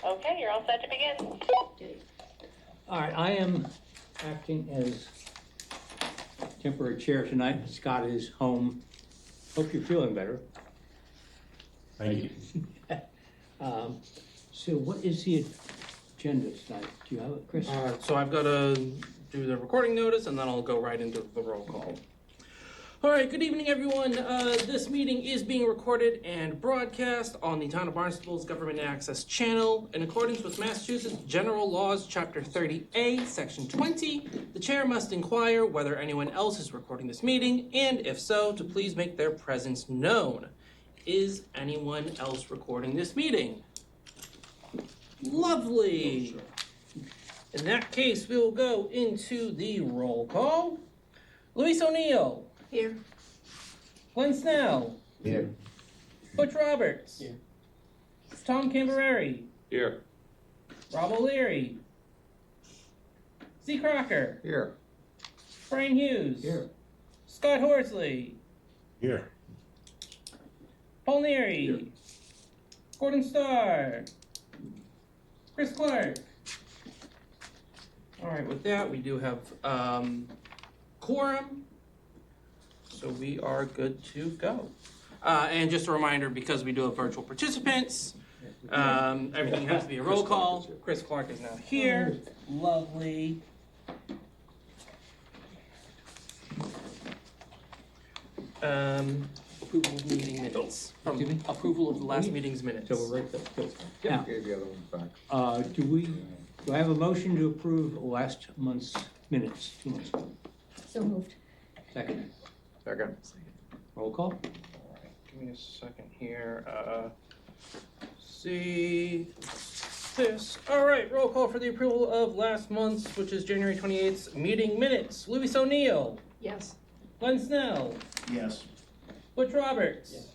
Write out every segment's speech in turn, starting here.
Okay, you're all set to begin. All right, I am acting as temporary chair tonight. Scott is home. Hope you're feeling better. Thank you. So what is the agenda tonight? Do you have it, Chris? So I've got to do the recording notice and then I'll go right into the roll call. All right, good evening, everyone. This meeting is being recorded and broadcast on the Town of Barnstable's Government Access Channel. In accordance with Massachusetts General Laws, Chapter 30A, Section 20, the chair must inquire whether anyone else is recording this meeting, and if so, to please make their presence known. Is anyone else recording this meeting? Lovely. In that case, we will go into the roll call. Luis O'Neill. Here. Glenn Snell. Here. Butch Roberts. Here. Tom Cambereri. Here. Rob O'Leary. Z. Crocker. Here. Brian Hughes. Here. Scott Horsley. Here. Paul Neary. Here. Gordon Starr. Chris Clark. All right, with that, we do have quorum. So we are good to go. And just a reminder, because we do have virtual participants, everything has to be a roll call. Chris Clark is now here. Lovely. Approval of meeting minutes. Excuse me? Approval of the last meeting's minutes. So we're right there. Now, Gave the other one back. do I have a motion to approve last month's minutes, 2 months ago? So moved. Second. Second. Roll call? Give me a second here. See this. All right, roll call for the approval of last month's, which is January 28th, meeting minutes. Luis O'Neill. Yes. Glenn Snell. Yes. Butch Roberts. Yes.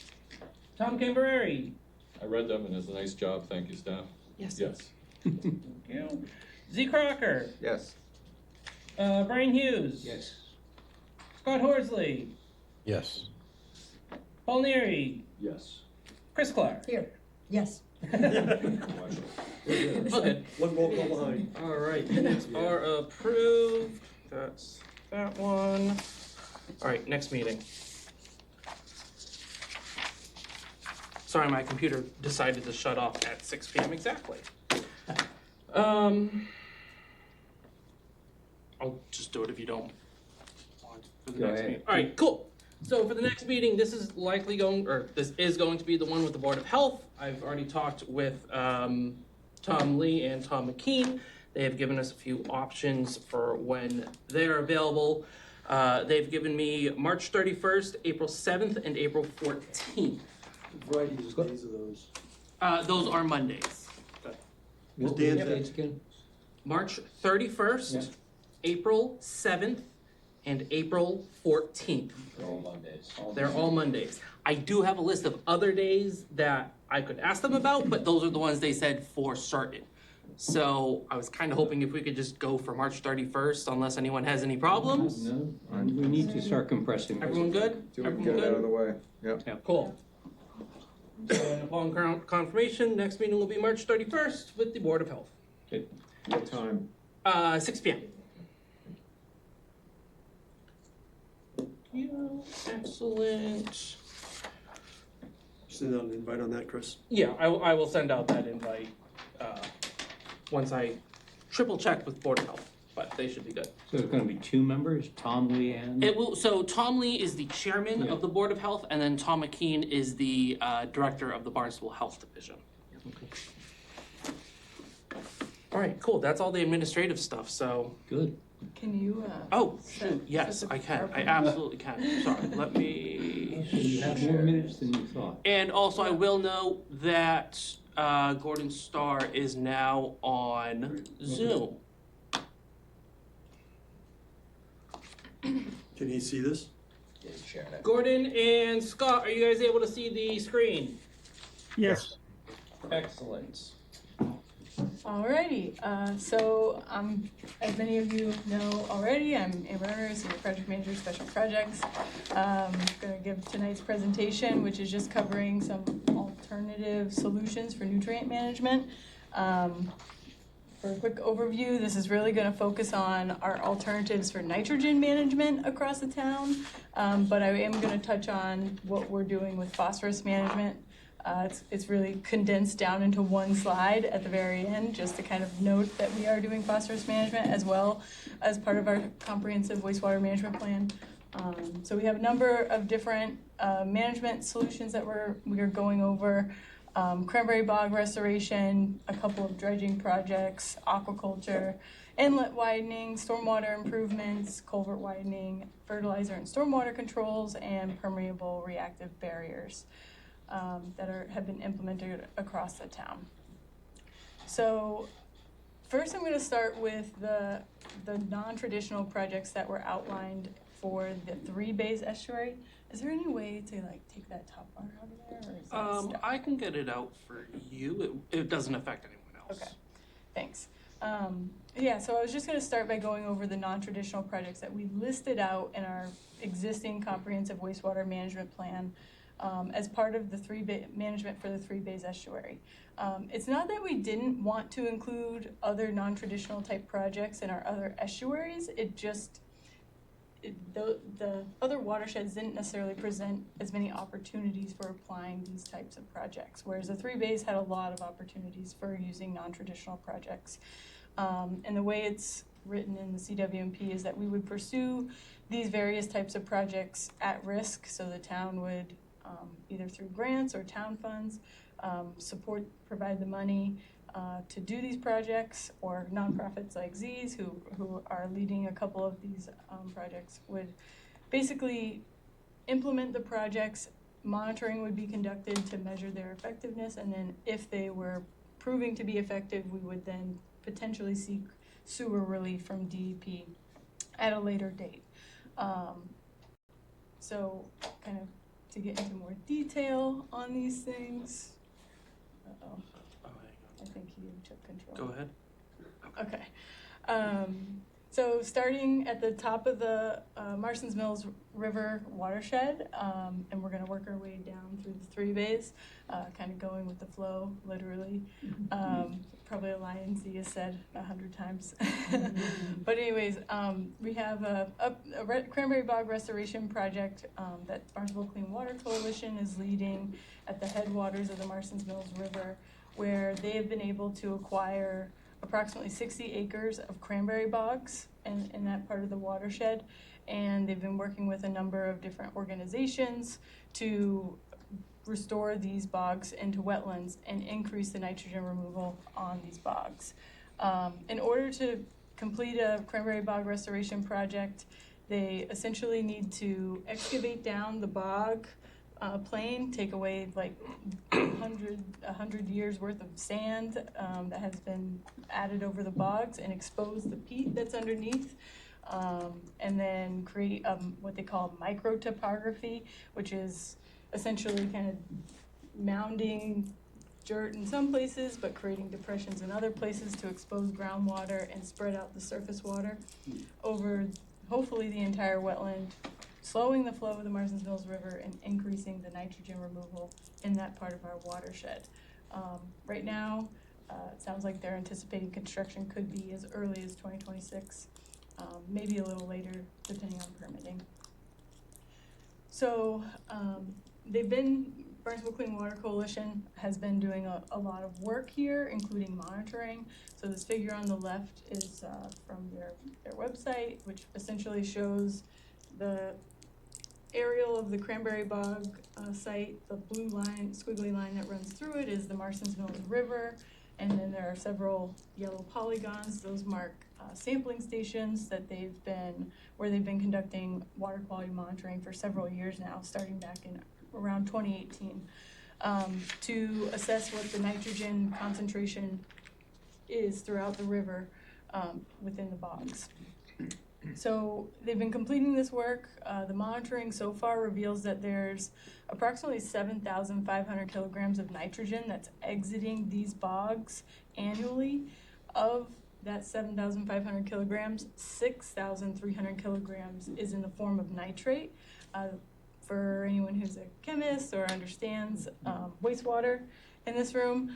Tom Cambereri. I read them and it's a nice job, thank you, staff. Yes. Yes. Thank you. Z. Crocker. Yes. Brian Hughes. Yes. Scott Horsley. Yes. Paul Neary. Yes. Chris Clark. Here. Yes. Okay. One roll call behind. All right, minutes are approved. That's that one. All right, next meeting. Sorry, my computer decided to shut off at 6 p.m. exactly. I'll just do it if you don't want for the Go next ahead. meeting. All right, cool. So for the next meeting, this is going to be the one with the Board of Health. I've already talked with Tom Lee and Tom McKean. They have given us a few options for when they're available. They've given me March 31st, April 7th, and April 14th. Varieties of days of those. Those are Mondays. What were Dan's the at? dates again? March 31st, Yeah. April 7th, and April 14th. They're all Mondays. They're all Mondays. I do have a list of other days that I could ask them about, but those are the ones they said for certain. So I was kind of hoping if we could just go for March 31st, unless anyone has any problems. No, and we need to start compressing. this. Everyone good? Do we Everyone get it out good? of the way? Yep. Cool. And upon confirmation, next meeting will be March 31st with the Board of Health. What time? 6 p.m. Excellent. Send out an invite on that, Chris. Yeah, I will send out that invite once I triple check with Board of Health, but they should be good. So it's gonna be 2 members, Tom, Lee, and? It will. So Tom Lee is the chairman Yeah. of the Board of Health, and then Tom McKean is the director of the Barnstable Health Division. Okay. All right, cool. That's all the administrative stuff. So, Good. Can you, oh set- shoot, yes, set the I can. I PowerPoint? absolutely can. Sorry, let me. So you have more minutes than you thought. And also, I will note that Gordon Starr is now on Zoom. Can he see this? He's sharing it. Gordon and Scott, are you guys able to see the screen? Yes. Excellent. Alrighty, so as many of you know already, I'm Amber Runner, Senior Project Manager, Special Projects. Gonna give tonight's presentation, which is just covering some alternative solutions for nutrient management. For a quick overview, this is really going to focus on our alternatives for nitrogen management across the town, but I am going to touch on what we're doing with phosphorus management. It's really condensed down into one slide at the very end, just to kind of note that we are doing phosphorus management as well as part of our comprehensive wastewater management plan. So we have a number of different management solutions that we are going over. Cranberry bog restoration, a couple of dredging projects, aquaculture, inlet widening, stormwater improvements, culvert widening, fertilizer and stormwater controls, and permeable reactive barriers that have been implemented across the town. So first I'm going to start with the non-traditional projects that were outlined for the Three Bays estuary. Is there any way to take that top bar out of there, or is that stuck? I can get it out for you. It doesn't affect anyone else. Okay, thanks. Yeah, so I was just going to start by going over the non-traditional projects that we listed out in our existing comprehensive wastewater management plan as part of the management for the Three Bays estuary. It's not that we didn't want to include other non-traditional type projects in our other estuaries. It just the other watersheds didn't necessarily present as many opportunities for applying these types of projects, whereas the Three Bays had a lot of opportunities for using non-traditional projects. And the way it's written in the CWMP is that we would pursue these various types of projects at risk, so the town would either through grants or town funds provide the money to do these projects, or nonprofits like Z's who are leading a couple of these projects would basically implement the projects. Monitoring would be conducted to measure their effectiveness, and then if they were proving to be effective, we would then potentially seek sewer relief from DEP at a later date. So kind of to get into more detail on these things. Uh-oh. I think you took control. Go ahead. Okay. So starting at the top of the Marston's Mills River watershed, and we're going to work our way down through the Three Bays, kind of going with the flow, literally. Probably a line Z is said 100 times. But anyways, we have a cranberry bog restoration project that Barnstable Clean Water Coalition is leading at the headwaters of the Marston's Mills River, where they have been able to acquire approximately 60 acres of cranberry bogs in that part of the watershed, and they've been working with a number of different organizations to restore these bogs into wetlands and increase the nitrogen removal on these bogs. In order to complete a cranberry bog restoration project, they essentially need to excavate down the bog plain, take away like 100 years worth of sand that has been added over the bogs, and expose the peat that's underneath, and then create what they call microtopography, which is essentially kind of mounding dirt in some places but creating depressions in other places to expose groundwater and spread out the surface water over hopefully the entire wetland, slowing the flow of the Marston's Mills River and increasing the nitrogen removal in that part of our watershed. Right now, it sounds like they're anticipating construction could be as early as 2026, maybe a little later depending on permitting. So Barnstable Clean Water Coalition has been doing a lot of work here, including monitoring. So this figure on the left is from their website, which essentially shows the aerial of the cranberry bog site. The blue line, squiggly line that runs through it is the Marston's Mills River, and then there are several yellow polygons. Those mark sampling stations where they've been conducting water quality monitoring for several years now, starting back in around 2018, to assess what the nitrogen concentration is throughout the river within the bogs. So they've been completing this work. The monitoring so far reveals that there's approximately 7,500 kilograms of nitrogen that's exiting these bogs annually. Of that 7,500 kilograms, 6,300 kilograms is in the form of nitrate. For anyone who's a chemist or understands wastewater in this room,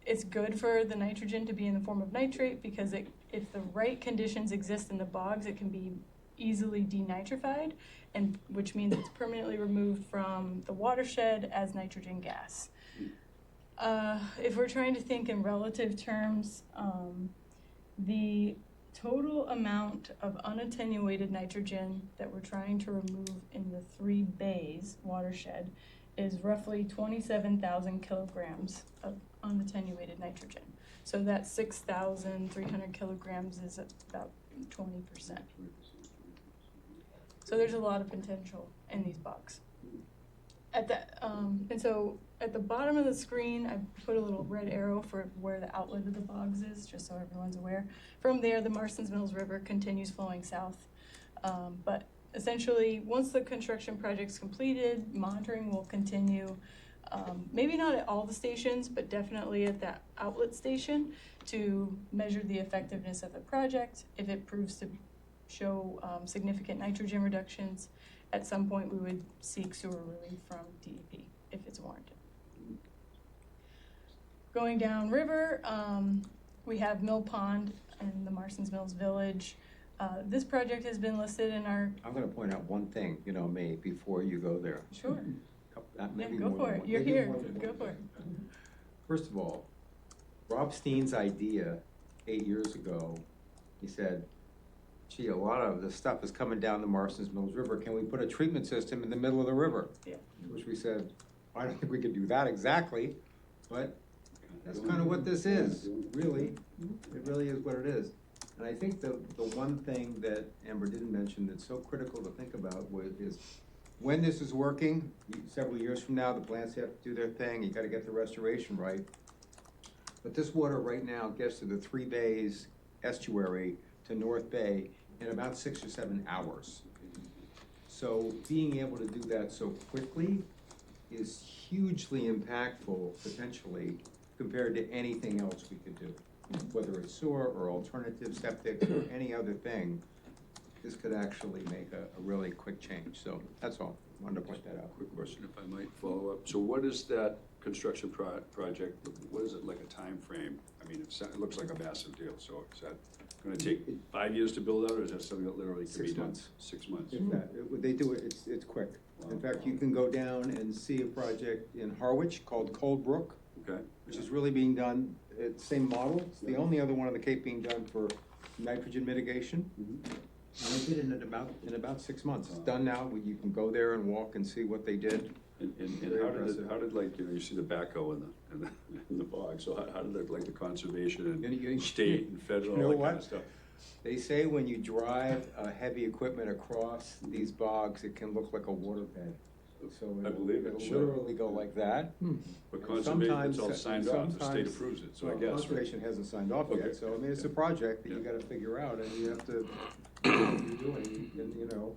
it's good for the nitrogen to be in the form of nitrate because if the right conditions exist in the bogs, it can be easily denitrified, and which means it's permanently removed from the watershed as nitrogen gas. If we're trying to think in relative terms, the total amount of unattenuated nitrogen that we're trying to remove in the 3 bays watershed is roughly 27,000 kilograms of unattenuated nitrogen. So that 6,300 kilograms is about 20%. So there's a lot of potential in these bogs. And so at the bottom of the screen, I put a little red arrow for where the outlet of the bogs is, just so everyone's aware. From there, the Marston's Mills River continues flowing south. But essentially, once the construction project's completed, monitoring will continue, maybe not at all the stations, but definitely at that outlet station to measure the effectiveness of the project. If it proves to show significant nitrogen reductions, at some point we would seek sewer relief from DEP if it's warranted. Going down river, we have Mill Pond in the Marston's Mills Village. This project has been listed in our. I'm gonna point out one thing, May, before you go there. Sure. Yeah, Maybe go more for than it. one. You're Maybe here. more than Go one. for it. First of all, Rob Steen's idea 8 years ago, he said, gee, a lot of the stuff is coming down the Marston's Mills River. Can we put a treatment system in the middle of the river? Yeah. Which we said, I don't think we could do that exactly, but that's kind of what this is, really. It really is what it is. And I think the one thing that Amber didn't mention that's so critical to think about is when this is working, several years from now, the plants have to do their thing, you gotta get the restoration right. But this water right now gets to the 3 bays estuary to North Bay in about 6 or 7 hours. So being able to do that so quickly is hugely impactful potentially compared to anything else we could do. Whether it's sewer or alternative septic or any other thing, this could actually make a really quick change. So that's all, wanted to point that out. Quick question, if I might follow up. So what is that construction project, what is it, like a time frame? I mean, it looks like a massive deal, so is that gonna take 5 years to build out, or is that something that literally can be 6 done? months. 6 months? If that, they do it, it's quick. In fact, you can go down and see a project in Harwich called Cold Brook, Okay. which is really being done, it's same model. It's the only other one on the Cape being done for nitrogen mitigation. And they did it in about 6 months. It's done now, you can go there and walk and see what they did. And Very impressive. how did like, you see the backhoe in the bog, so how did like the conservation You- and state and federal, You know all that kind what? of stuff? They say when you drive heavy equipment across these bogs, it can look like a waterbed. So I believe it, it'll sure. literally go like that. But And conservation, it's all sometimes- signed off, the state sometimes- approves it, so I Well, guess, right? Conservation hasn't signed off Okay. yet, so I mean, it's a project that you Yeah. gotta figure out, and you have to, what you're doing, and,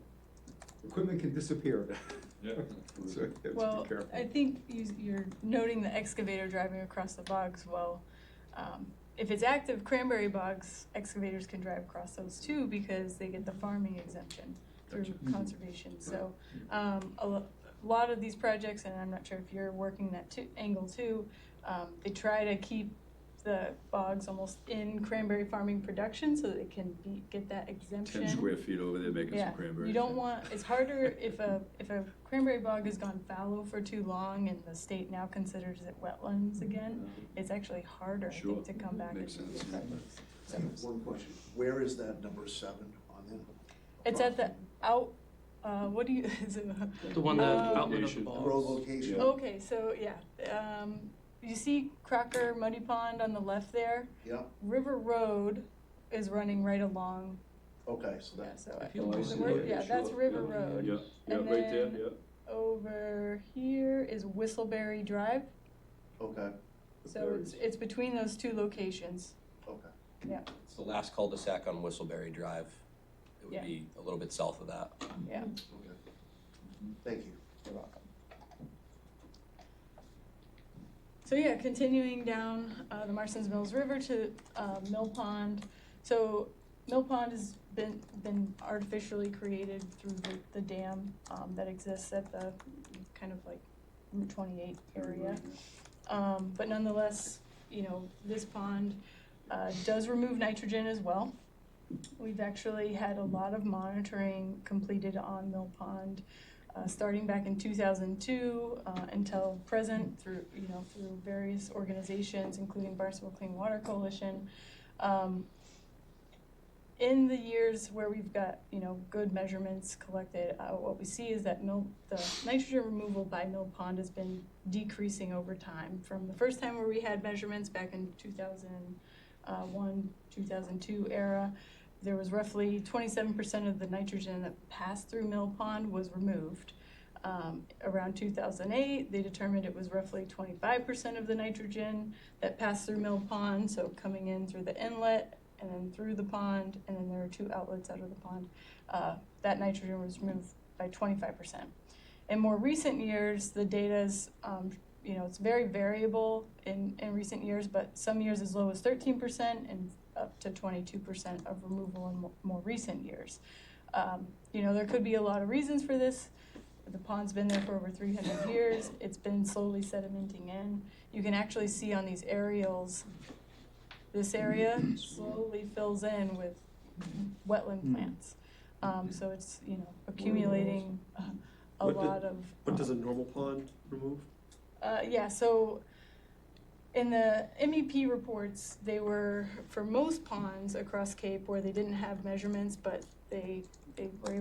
equipment can disappear. Yeah. So you have to Well, be careful. I think you're noting the excavator driving across the bogs. Well, if it's active cranberry bogs, excavators can drive across those too because they get the farming exemption through conservation. So a lot of these projects, and I'm not sure if you're working that angle too, they try to keep the bogs almost in cranberry farming production so that it can get that exemption. 10 square feet over there making some cranberries. You don't want, it's harder if a cranberry bog has gone fallow for too long and the state now considers it wetlands again, it's actually harder, I Sure. think, to come back and Makes do these sense. projects. So, One question, where is that number 7 on there? it's at the what do you, is it? The one that outlet of the Location. Road balls. location? Okay, so yeah, you see Crocker Muddy Pond on the left there? Yeah, River Road is running right along, okay, so yeah, that, so, I feel Oh, I like see. yeah, that's Sure. River Yeah. Road. Yeah, yeah, And right there, then- yeah. Over here is Whistleberry Drive, okay, so it's between those two locations, okay. yeah, It's the last cul-de-sac on Whistleberry Drive. It Yeah. would be a little bit south of that. yeah, Okay. Thank you. you're welcome. So yeah, continuing down the Marston's Mills River to Mill Pond. So Mill Pond has been artificially created through the dam that exists at the kind of like Route 28 area. But nonetheless, this pond does remove nitrogen as well. We've actually had a lot of monitoring completed on Mill Pond, starting back in 2002 until present through various organizations, including Barnstable Clean Water Coalition. In the years where we've got good measurements collected, what we see is that the nitrogen removal by Mill Pond has been decreasing over time. From the first time where we had measurements back in 2001, 2002 era, there was roughly 27% of the nitrogen that passed through Mill Pond was removed. Around 2008, they determined it was roughly 25% of the nitrogen that passed through Mill Pond, so coming in through the inlet and then through the pond, and then there are 2 outlets out of the pond. That nitrogen was removed by 25%. In more recent years, the data's, it's very variable in recent years, but some years as low as 13% and up to 22% of removal in more recent years. There could be a lot of reasons for this. The pond's been there for over 300 years. It's been slowly sedimenting in. You can actually see on these aerials, this area slowly fills in with wetland plants. So it's, accumulating a lot of... What does a normal pond remove? So in the MEP reports, they were, for most ponds across Cape where they didn't have measurements, but they were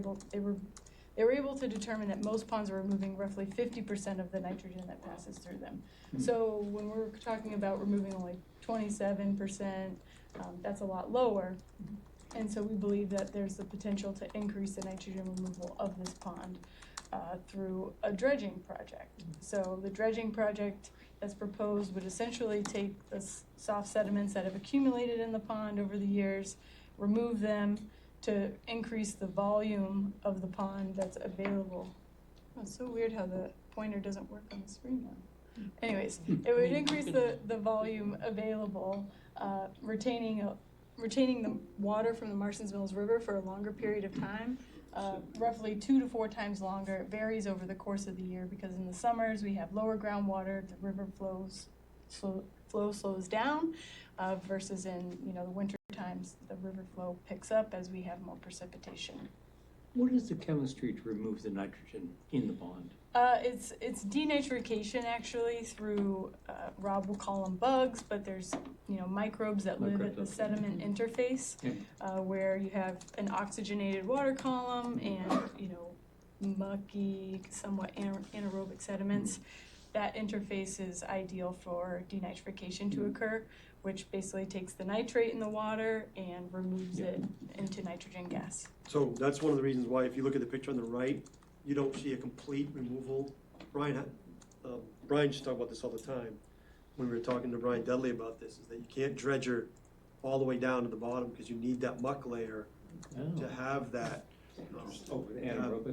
able to determine that most ponds are removing roughly 50% of the nitrogen that passes through them. So when we're talking about removing only 27%, that's a lot lower. And so we believe that there's the potential to increase the nitrogen removal of this pond through a dredging project. So the dredging project that's proposed would essentially take the soft sediments that have accumulated in the pond over the years, remove them to increase the volume of the pond that's available. Oh, it's so weird how the pointer doesn't work on the screen now. Anyways, it would increase the volume available, retaining the water from the Marston's Mills River for a longer period of time, roughly 2 to 4 times longer. It varies over the course of the year because in the summers we have lower groundwater, the river flow slows down, versus in the winter times the river flow picks up as we have more precipitation. What is the chemistry to remove the nitrogen in the pond? It's denitrification actually through, Rob will call them bugs, but there's, microbes that live at the sediment interface, where you have an oxygenated water column and, mucky, somewhat anaerobic sediments. That interface is ideal for denitrification to occur, which basically takes the nitrate in the water and removes it into nitrogen gas. So that's one of the reasons why, if you look at the picture on the right, you don't see a complete removal. Brian used to talk about this all the time when we were talking to Brian Dudley about this, is that you can't dredger all the way down to the bottom because you need that muck layer to have that,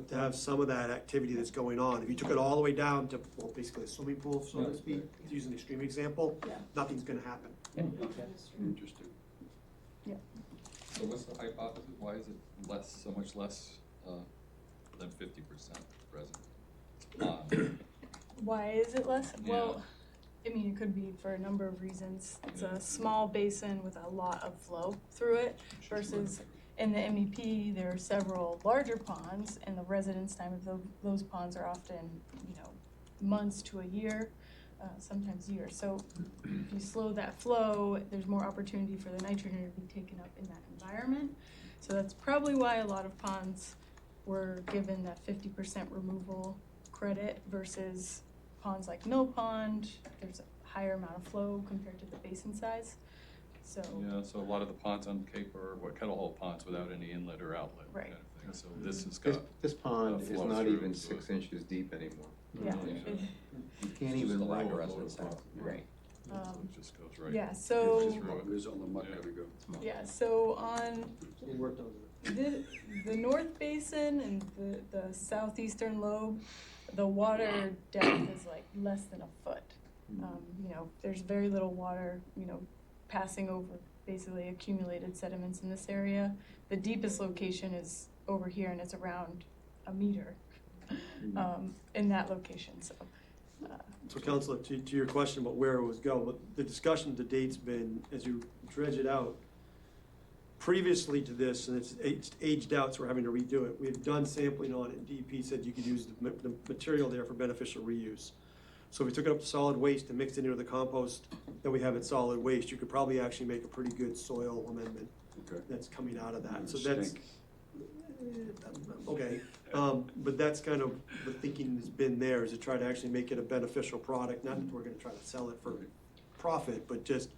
to have some of that activity that's going on. If you took it all the way down to, basically a swimming pool, so to speak, to use an extreme example, nothing's gonna happen. Interesting. So what's the hypothesis? Why is it so much less than 50% present? Why is it less? Well, it could be for a number of reasons. It's a small basin with a lot of flow through it versus in the MEP, there are several larger ponds, and the residence time of those ponds are often, months to a year, sometimes years. So if you slow that flow, there's more opportunity for the nitrogen to be taken up in that environment. So that's probably why a lot of ponds were given that 50% removal credit versus ponds like Mill Pond. There's a higher amount of flow compared to the basin size. So So a lot of the ponds on Cape are kettle hole ponds without any inlet or outlet. Right. Kind of thing. So this has got This pond is flow not through even to 6 it. inches deep anymore. yeah, You can't even Just a line roll. to residence center. right. So it just goes right. Yeah, so through it. There's all the muck, there we go. so on the North Basin and the southeastern lobe, the water depth is like less than a foot. There's very little water, passing over basically accumulated sediments in this area. The deepest location is over here, and it's around a meter in that location. So So Counselor, to your question about where it was going, but the discussion to date's been, as you dredge it out, previously to this, and it's aged out, so we're having to redo it, we had done sampling on it, and DEP said you could use the material there for beneficial reuse. So if we took it up to solid waste and mixed it into the compost that we have at solid waste, you could probably actually make a pretty good soil amendment Okay. that's coming out of that. It So would that's, stink. okay, but that's kind of the thinking has been there, is to try to actually make it a beneficial product, not that we're gonna try to sell it for profit, but just,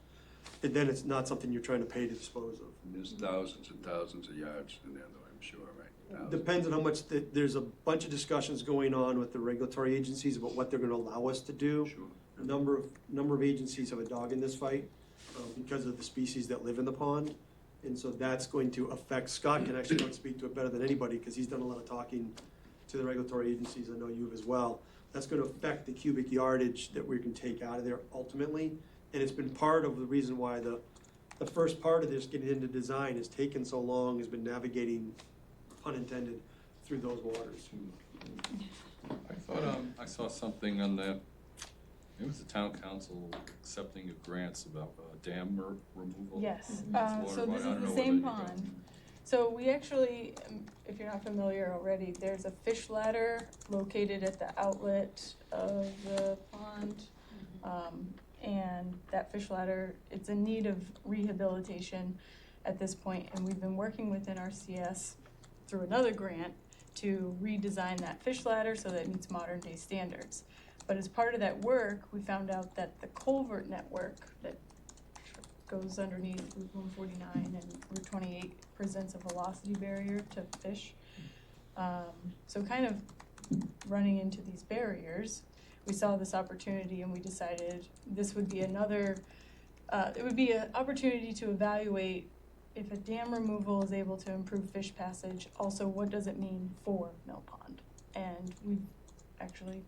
and then it's not something you're trying to pay to dispose of. And there's thousands and thousands of yards in there, though, I'm sure, right? Thousands. Depends on how much, there's a bunch of discussions going on with the regulatory agencies about what they're gonna allow us to do. Sure. A number of agencies have a dog in this fight, because of the species that live in the pond. And so that's going to affect, Scott can actually speak to it better than anybody, because he's done a lot of talking to the regulatory agencies, I know you have as well. That's gonna affect the cubic yardage that we can take out of there ultimately. And it's been part of the reason why the first part of this, getting into design, has taken so long, has been navigating, pun intended, through those waters. I thought, I saw something on that, it was the town council accepting of grants about dam removal. Yes, Water so body. this I is don't the know same whether you pond. So we actually, if you're not familiar already, there's a fish ladder located at the outlet of the pond. And that fish ladder, it's in need of rehabilitation at this point, and we've been working with NRCS through another grant to redesign that fish ladder so that it meets modern day standards. But as part of that work, we found out that the culvert network that goes underneath Route 149 and Route 28 presents a velocity barrier to fish. So kind of running into these barriers, we saw this opportunity and we decided this would be another, it would be an opportunity to evaluate if a dam removal is able to improve fish passage, also what does it mean for Mill Pond? And we've actually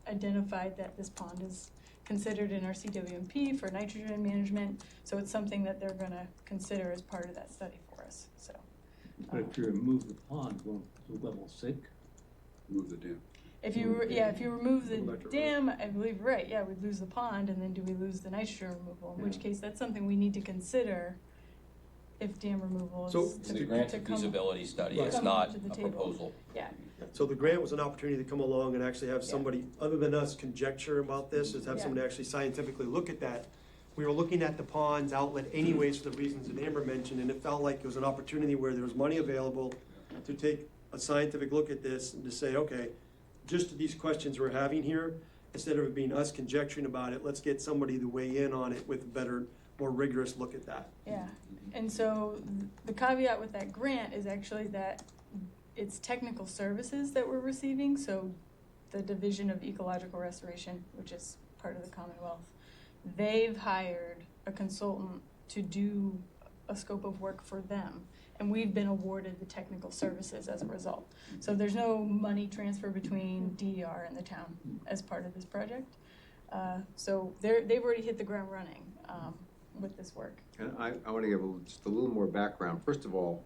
identified that this pond is considered in our CWMP for nitrogen management, so it's something that they're gonna consider as part of that study for us, so. But if you remove the pond, won't the level sink? Move the dam. If you, if you remove the Electric dam, I believe, right, yeah, we'd lose the pond, and then do we lose the nitrogen removal? In which Yeah. case, that's something we need to consider if dam removal is So- to It's a grant to come. feasibility study, Right. it's come not to the a table. proposal. Yeah, So the grant was an opportunity to come along and actually have somebody, other than us, conjecture about this, is have Yeah. somebody actually scientifically look at that. We were looking at the pond's outlet anyways for the reasons that Amber mentioned, and it felt like it was an opportunity where there was money available to take a scientific look at this and to say, okay, just these questions we're having here, instead of it being us conjecturing about it, let's get somebody to weigh in on it with a better, more rigorous look at that. yeah. And so the caveat with that grant is actually that it's technical services that we're receiving, so the Division of Ecological Restoration, which is part of the Commonwealth, they've hired a consultant to do a scope of work for them, and we've been awarded the technical services as a result. So there's no money transfer between DER and the town as part of this project. So they've already hit the ground running with this work. And I want to give just a little more background. First of all,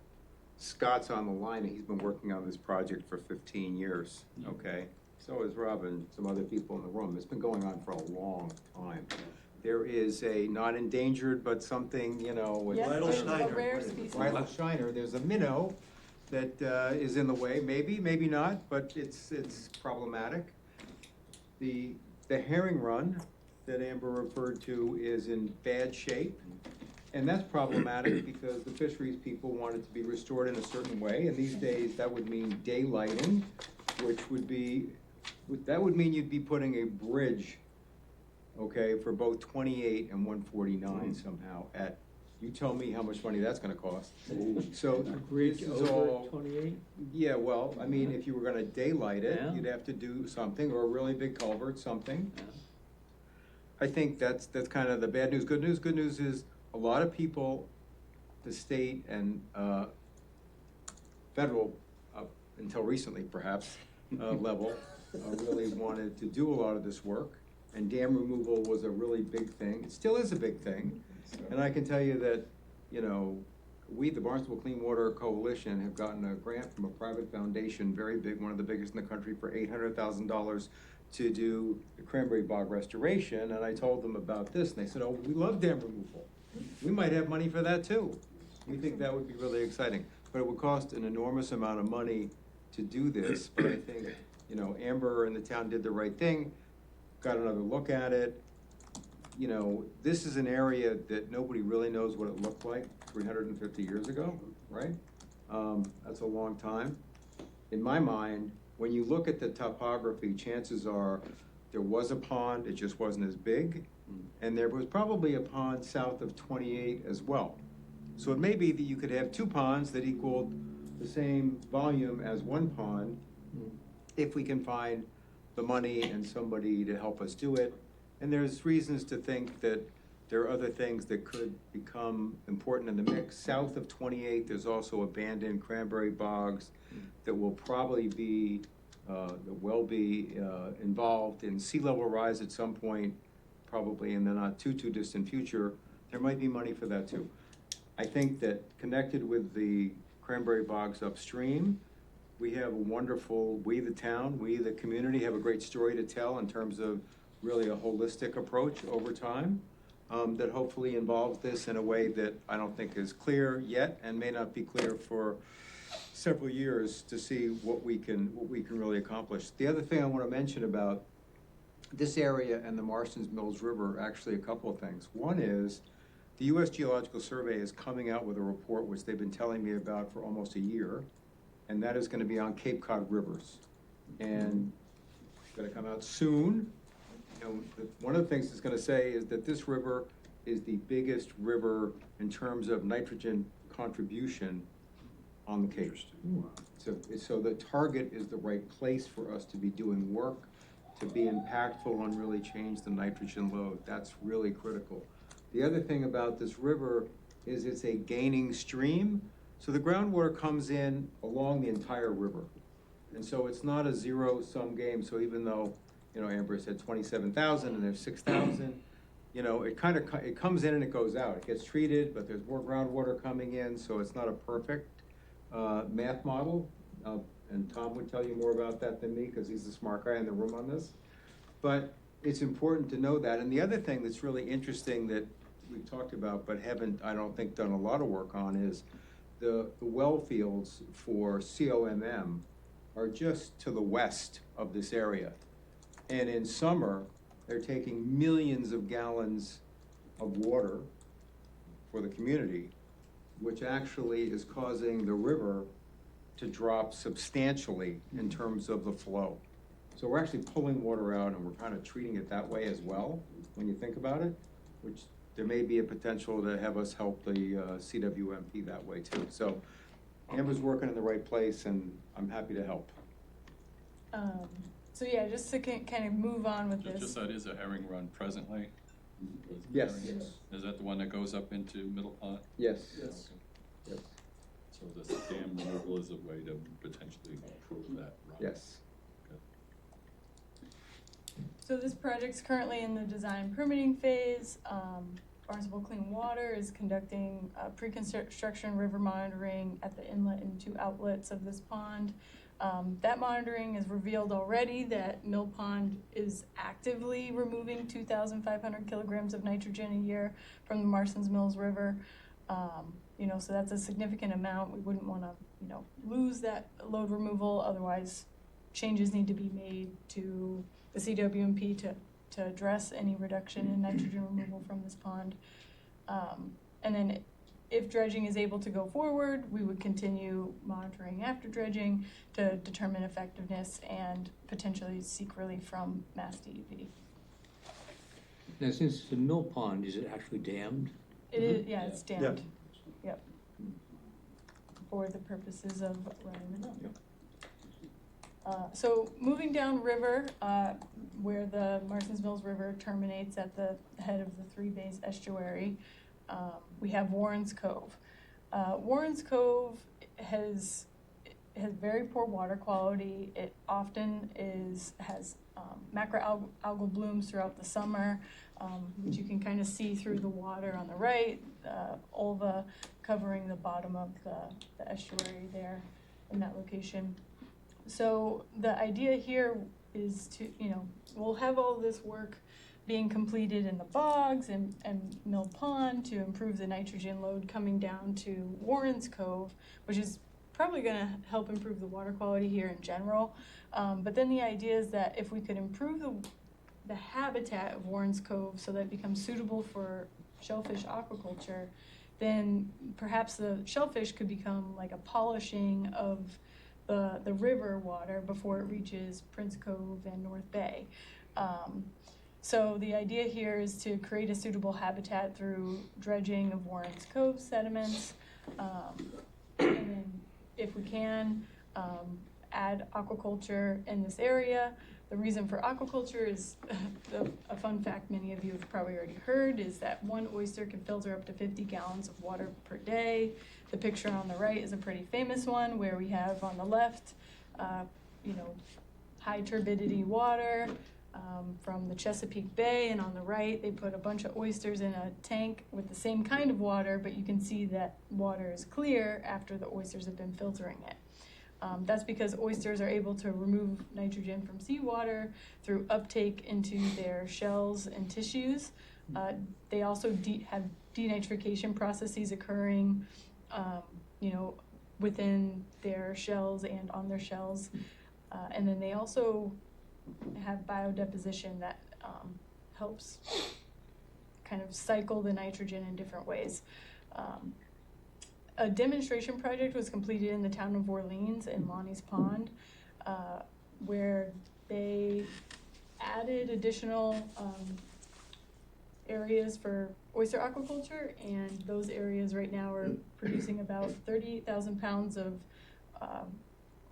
Scott's on the line, and he's been working on this project for 15 years, okay? So is Rob and some other people in the room. It's been going on for a long time. There is a, not endangered, but something, you know, with Yeah, Vital a Schneider. rare species. Vital shiner. There's a minnow that is in the way, maybe not, but it's problematic. The herring run that Amber referred to is in bad shape. And that's problematic because the fisheries people want it to be restored in a certain way, and these days that would mean daylighting, which would be, that would mean you'd be putting a bridge, okay, for both 28 and 149 somehow at, you tell me how much money that's gonna cost. So A bridge this is over all, 28? yeah, well, I mean, if you were gonna daylight it, Yeah. you'd have to do something, or a really big culvert, something. Yeah. I think that's kind of the bad news. Good news is a lot of people, the state and federal, until recently perhaps, level, really wanted to do a lot of this work. And dam removal was a really big thing. It still is a big thing. And I can tell you that, you know, we, the Barnstable Clean Water Coalition, have gotten a grant from a private foundation, very big, one of the biggest in the country, for $800,000 to do the cranberry bog restoration, and I told them about this, and they said, oh, we love dam removal. We might have money for that too. We think that would be really exciting, but it would cost an enormous amount of money to do this, but I think, you know, Amber and the town did the right thing, got another look at it. You know, this is an area that nobody really knows what it looked like 350 years ago, right? That's a long time. In my mind, when you look at the topography, chances are there was a pond, it just wasn't as big, and there was probably a pond south of 28 as well. So it may be that you could have two ponds that equaled the same volume as one pond, if we can find the money and somebody to help us do it. And there's reasons to think that there are other things that could become important in the mix. South of 28, there's also abandoned cranberry bogs that will probably be, involved in sea level rise at some point, probably in the not too distant future. There might be money for that too. I think that connected with the cranberry bogs upstream, we have a wonderful, we the town, we the community have a great story to tell in terms of really a holistic approach over time that hopefully involves this in a way that I don't think is clear yet and may not be clear for several years to see what we can really accomplish. The other thing I want to mention about this area and the Marston's Mills River, actually a couple of things. One is the U.S. Geological Survey is coming out with a report which they've been telling me about for almost a year, and that is going to be on Cape Cod rivers. And it's going to come out soon. You know, one of the things it's going to say is that this river is the biggest river in terms of nitrogen contribution on the Cape. So the target is the right place for us to be doing work, to be impactful and really change the nitrogen load. That's really critical. The other thing about this river is it's a gaining stream. So the groundwater comes in along the entire river. And so it's not a zero-sum game. So even though, you know, Amber said 27,000 and there's 6,000, you know, it comes in and it goes out. It gets treated, but there's more groundwater coming in, so it's not a perfect math model. And Tom would tell you more about that than me because he's the smart guy in the room on this. But it's important to know that. And the other thing that's really interesting that we've talked about but haven't, I don't think, done a lot of work on is the well fields for COMM are just to the west of this area. And in summer, they're taking millions of gallons of water for the community, which actually is causing the river to drop substantially in terms of the flow. So we're actually pulling water out and we're kind of treating it that way as well, when you think about it, which there may be a potential to have us help the CWMP that way too. So Amber's working in the right place and I'm happy to help. So yeah, just to kind of move on with this. Just that is a herring run presently? Yes. Is that the one that goes up into Middle Pond? Yes. Yes. So this dam removal is a way to potentially improve that run? Yes. So this project's currently in the design permitting phase. Barnstable Clean Water is conducting pre-construction river monitoring at the inlet and two outlets of this pond. That monitoring has revealed already that Mill Pond is actively removing 2,500 kilograms of nitrogen a year from the Marston's Mills River. You know, so that's a significant amount. We wouldn't want to, you know, lose that load removal. Otherwise, changes need to be made to the CWMP to address any reduction in nitrogen removal from this pond. And then if dredging is able to go forward, we would continue monitoring after dredging to determine effectiveness and potentially seek relief from Mass DEP. Now, since it's a mill pond, is it actually dammed? It is, yeah, it's dammed. Yep. Yep. For the purposes of running the mill. Yep. So moving down river, where the Marston's Mills River terminates at the head of the Three Bays estuary, we have Warren's Cove. Warren's Cove has very poor water quality. It often has macroalgal blooms throughout the summer, which you can kind of see through the water on the right, ulva covering the bottom of the estuary there in that location. So the idea here is to, we'll have all this work being completed in the bogs and Mill Pond to improve the nitrogen load coming down to Warren's Cove, which is probably gonna help improve the water quality here in general. But then the idea is that if we could improve the habitat of Warren's Cove so that it becomes suitable for shellfish aquaculture, then perhaps the shellfish could become like a polishing of the river water before it reaches Prince Cove and North Bay. So the idea here is to create a suitable habitat through dredging of Warren's Cove sediments, and then if we can, add aquaculture in this area. The reason for aquaculture is a fun fact many of you have probably already heard, is that one oyster can filter up to 50 gallons of water per day. The picture on the right is a pretty famous one where we have on the left, high turbidity water from the Chesapeake Bay, and on the right they put a bunch of oysters in a tank with the same kind of water, but you can see that water is clear after the oysters have been filtering it. That's because oysters are able to remove nitrogen from seawater through uptake into their shells and tissues. They also have denitrification processes occurring, within their shells and on their shells. And then they also have biodeposition that helps kind of cycle the nitrogen in different ways. A demonstration project was completed in the town of Orleans in Lonnie's Pond, where they added additional areas for oyster aquaculture, and those areas right now are producing about 38,000 pounds of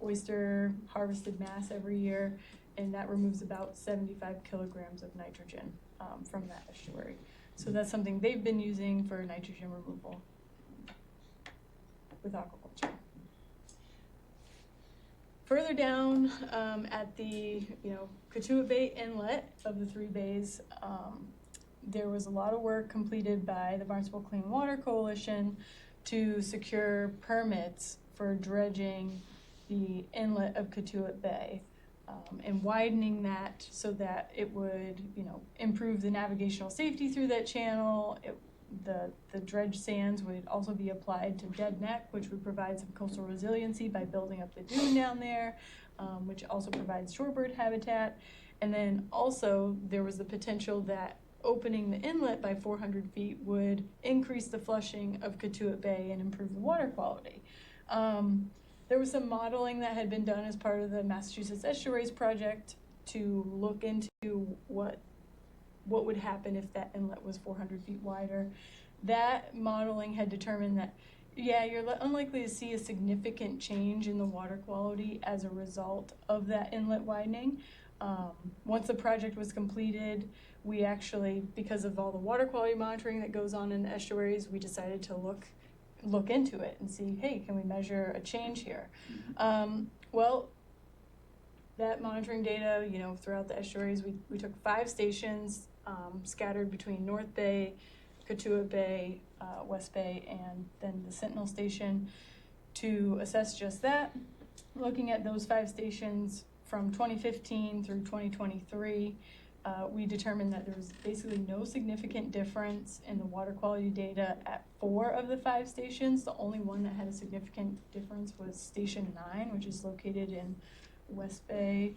oyster harvested mass every year, and that removes about 75 kilograms of nitrogen from that estuary. So that's something they've been using for nitrogen removal with aquaculture. Further down at the Katuah Bay inlet of the three bays, there was a lot of work completed by the Barnstable Clean Water Coalition to secure permits for dredging the inlet of Katuah Bay and widening that so that it would improve the navigational safety through that channel. The dredge sands would also be applied to Dead Neck, which would provide some coastal resiliency by building up the dune down there, which also provides shorebird habitat. And then also there was the potential that opening the inlet by 400 feet would increase the flushing of Katuah Bay and improve the water quality. There was some modeling that had been done as part of the Massachusetts Estuaries Project to look into what would happen if that inlet was 400 feet wider. That modeling had determined that, you're unlikely to see a significant change in the water quality as a result of that inlet widening. Once the project was completed, we actually, because of all the water quality monitoring that goes on in the estuaries, we decided to look into it and see, hey, can we measure a change here? Well, that monitoring data, throughout the estuaries, we took 5 stations scattered between North Bay, Katuah Bay, West Bay, and then the Sentinel Station to assess just that. Looking at those 5 stations from 2015 through 2023, we determined that there was basically no significant difference in the water quality data at 4 of the 5 stations. The only one that had a significant difference was Station 9, which is located in West Bay,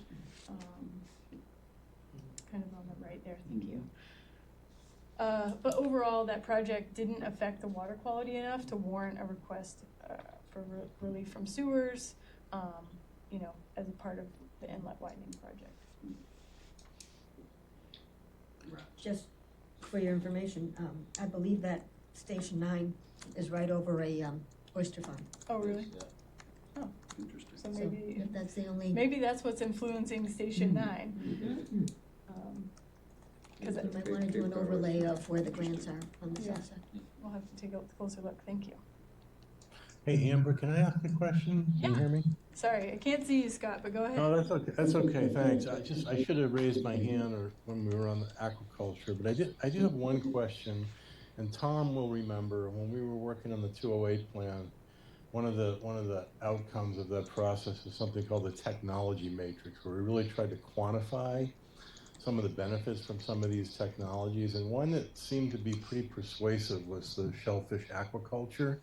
kind of on the right there, thank you. But overall, that project didn't affect the water quality enough to warrant a request for relief from sewers, as a part of the inlet widening project. Just for your information, I believe that Station 9 is right over a oyster farm. Oh, really? Oh, Interesting. so maybe, So that's the only. maybe that's what's influencing Station 9. Because You might want to do an overlay of where the grants are on the south side. we'll have to take a closer look, thank you. Hey, Amber, can I ask a question? Can you hear me? Sorry, I can't see you, Scott, but go ahead. No, that's okay. That's okay, thanks. I should have raised my hand or when we were on the aquaculture, but I do have one question, and Tom will remember when we were working on the 208 plan, one of the outcomes of that process is something called the technology matrix, where we really tried to quantify some of the benefits from some of these technologies. And one that seemed to be pretty persuasive was the shellfish aquaculture.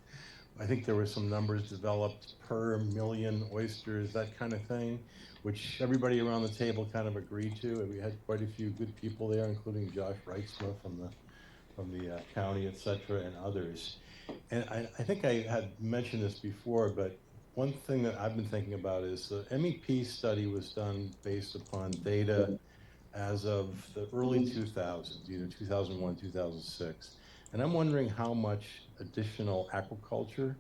I think there were some numbers developed per million oysters, that kind of thing, which everybody around the table kind of agreed to. And we had quite a few good people there, including Josh Wrightsmith from the county, et cetera, and others. And I think I had mentioned this before, but one thing that I've been thinking about is the MEP study was done based upon data as of the early 2000s, either 2001, 2006. And I'm wondering how much additional aquaculture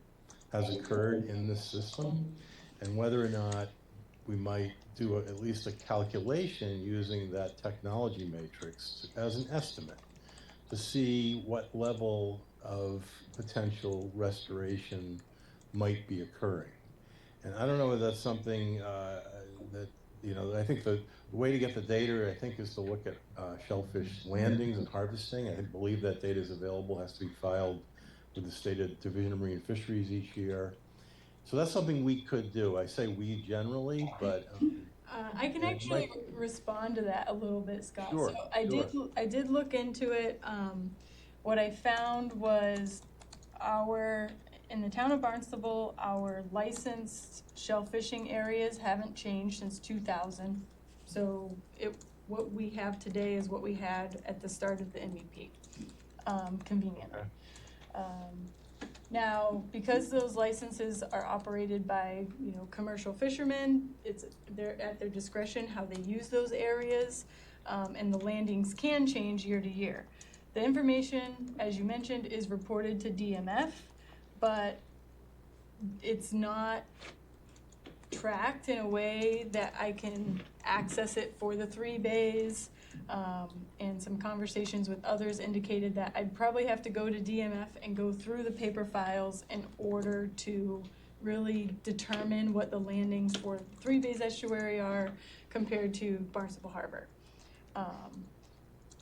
has occurred in this system, and whether or not we might do at least a calculation using that technology matrix as an estimate to see what level of potential restoration might be occurring. And I don't know whether that's something that, I think the way to get the data, I think, is to look at shellfish landings and harvesting. I believe that data is available, has to be filed with the State Division of Marine Fisheries each year. So that's something we could do. I say we generally, but I can actually respond to that a little bit, Scott. Sure, So I did look into it. What I found was in the town of Barnstable, our licensed shell fishing areas haven't changed since 2000. So what we have today is what we had at the start of the MEP, conveniently. Now, because those licenses are operated by, commercial fishermen, they're at their discretion how they use those areas, and the landings can change year to year. The information, as you mentioned, is reported to DMF, but it's not tracked in a way that I can access it for the 3 bays. And some conversations with others indicated that I'd probably have to go to DMF and go through the paper files in order to really determine what the landings for 3 bays estuary are compared to Barnstable Harbor.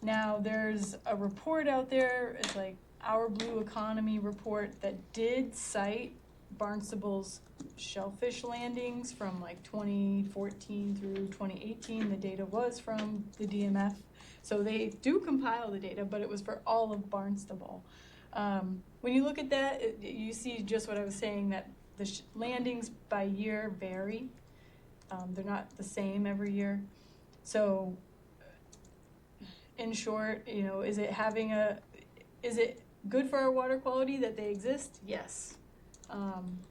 Now there's a report out there, it's like Our Blue Economy report, that did cite Barnstable's shellfish landings from like 2014 through 2018. The data was from the DMF. So they do compile the data, but it was for all of Barnstable. When you look at that, you see just what I was saying, that the landings by year vary. They're not the same every year. So in short, is it good for our water quality that they exist? Yes.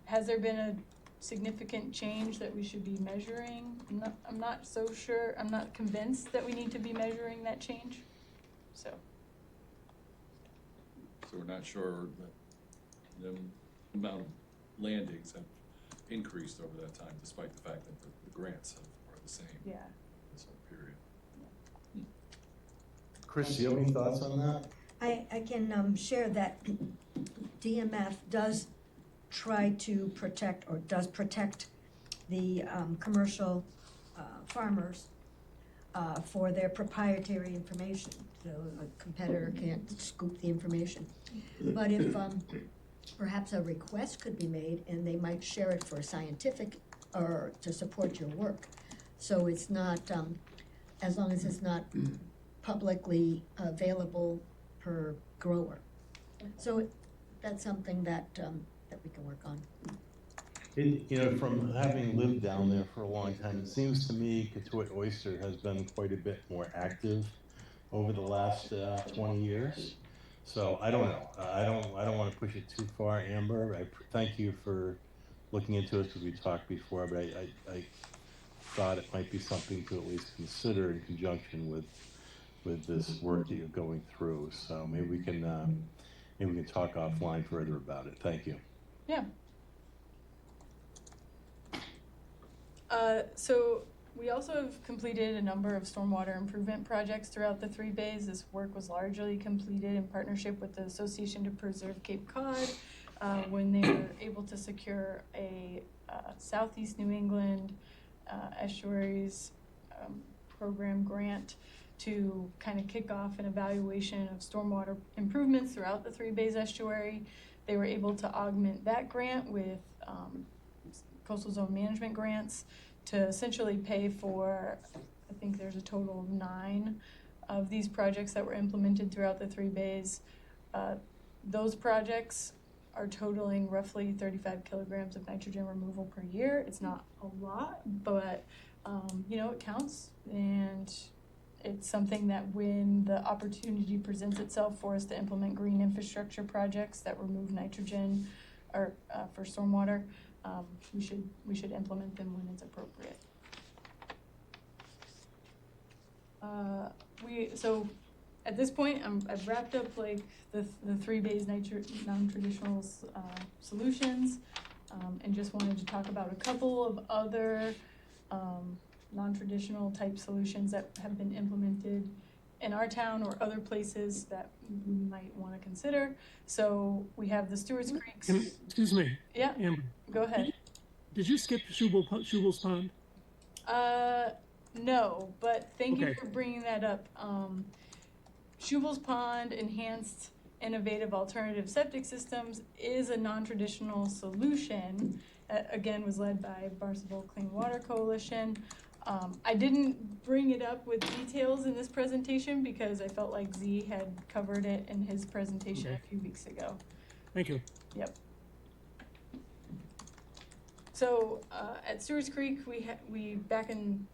Has there been a significant change that we should be measuring? I'm not so sure. I'm not convinced that we need to be measuring that change. So we're not sure that the amount of landings have increased over that time, despite the fact that the grants are the same. Yeah. This whole period. Chris, do you have any thoughts on that? I can share that DMF does try to protect, or does protect, the commercial farmers for their proprietary information. So a competitor can't scoop the information. But if perhaps a request could be made, and they might share it for scientific or to support your work. So it's not, as long as it's not publicly available per grower. So that's something that we can work on. From having lived down there for a long time, it seems to me Katuitt Oyster has been quite a bit more active over the last 20 years. So I don't know. I don't want to push it too far, Amber. I thank you for looking into it, because we talked before, but I thought it might be something to at least consider in conjunction with this work that you're going through. So maybe we can talk offline further about it. Thank you. Yeah. So we also have completed a number of stormwater improvement projects throughout the 3 bays. This work was largely completed in partnership with the Association to Preserve Cape Cod when they were able to secure a Southeast New England estuaries program grant to kind of kick off an evaluation of stormwater improvements throughout the 3 bays estuary. they were able to augment that grant with coastal zone management grants to essentially pay for, I think there's a total of 9 of these projects that were implemented throughout the 3 bays. Those projects are totaling roughly 35 kilograms of nitrogen removal per year. It's not a lot, but you know, it counts, and it's something that when the opportunity presents itself for us to implement green infrastructure projects that remove nitrogen or for stormwater, we should implement them when it's appropriate. So at this point, I've wrapped up like the 3 bays non-traditional solutions, and just wanted to talk about a couple of other non-traditional type solutions that have been implemented in our town or other places that we might want to consider. So we have the Stewart's Creek. Excuse me. Yeah, Amber, go ahead. did you skip Shubel's Pond? No, but thank you Okay. for bringing that up. Shubel's Pond Enhanced Innovative Alternative Septic Systems is a non-traditional solution that, again, was led by Barnstable Clean Water Coalition. I didn't bring it up with details in this presentation because I felt like Z had covered it in his presentation Okay. a few weeks ago. Thank you. Yep. So at Stewart's Creek, we back in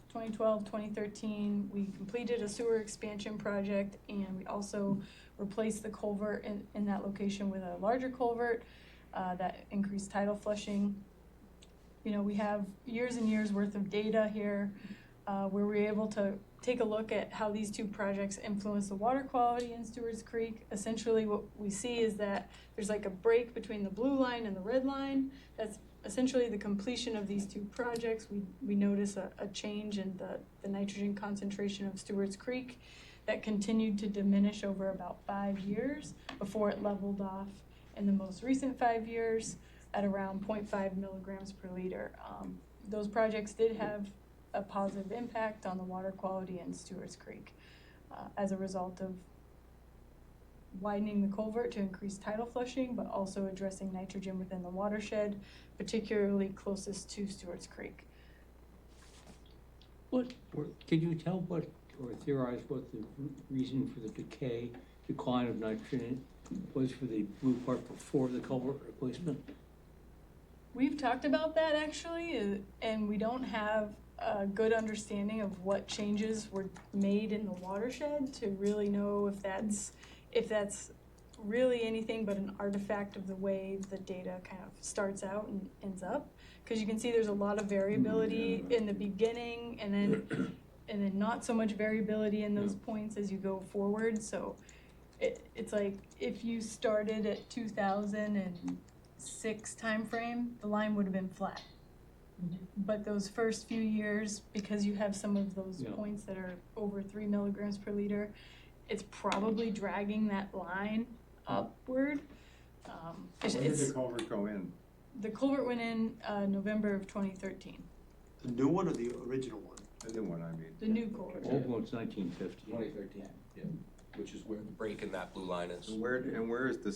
2012, 2013, we completed a sewer expansion project, and we also replaced the culvert in that location with a larger culvert that increased tidal flushing. You know, we have years and years worth of data here where we're able to take a look at how these 2 projects influence the water quality in Stewart's Creek. Essentially what we see is that there's like a break between the blue line and the red line. That's essentially the completion of these 2 projects. We notice a change in the nitrogen concentration of Stewart's Creek that continued to diminish over about 5 years before it leveled off in the most recent 5 years at around 0.5 milligrams per liter. Those projects did have a positive impact on the water quality in Stewart's Creek as a result of widening the culvert to increase tidal flushing, but also addressing nitrogen within the watershed, particularly closest to Stewart's Creek. Can you tell what, or theorize what the reason for the decline of nitrogen was for the blue part before the culvert replacement? We've talked about that actually, and we don't have a good understanding of what changes were made in the watershed to really know if that's really anything but an artifact of the way the data kind of starts out and ends up. Because you can see there's a lot of variability in the beginning, and then not so much variability in those points as you go forward. So it's like if you started at 2006 timeframe, the line would have been flat. But those first few years, because you have some of those points that are over 3 milligrams per liter, it's probably dragging that line upward. When did the culvert go in? The culvert went in November of 2013. The new one or the original one? The new one, I mean. The new culvert. Old one's 1950. 2013, yeah, which is where the break in that blue line is. And where are the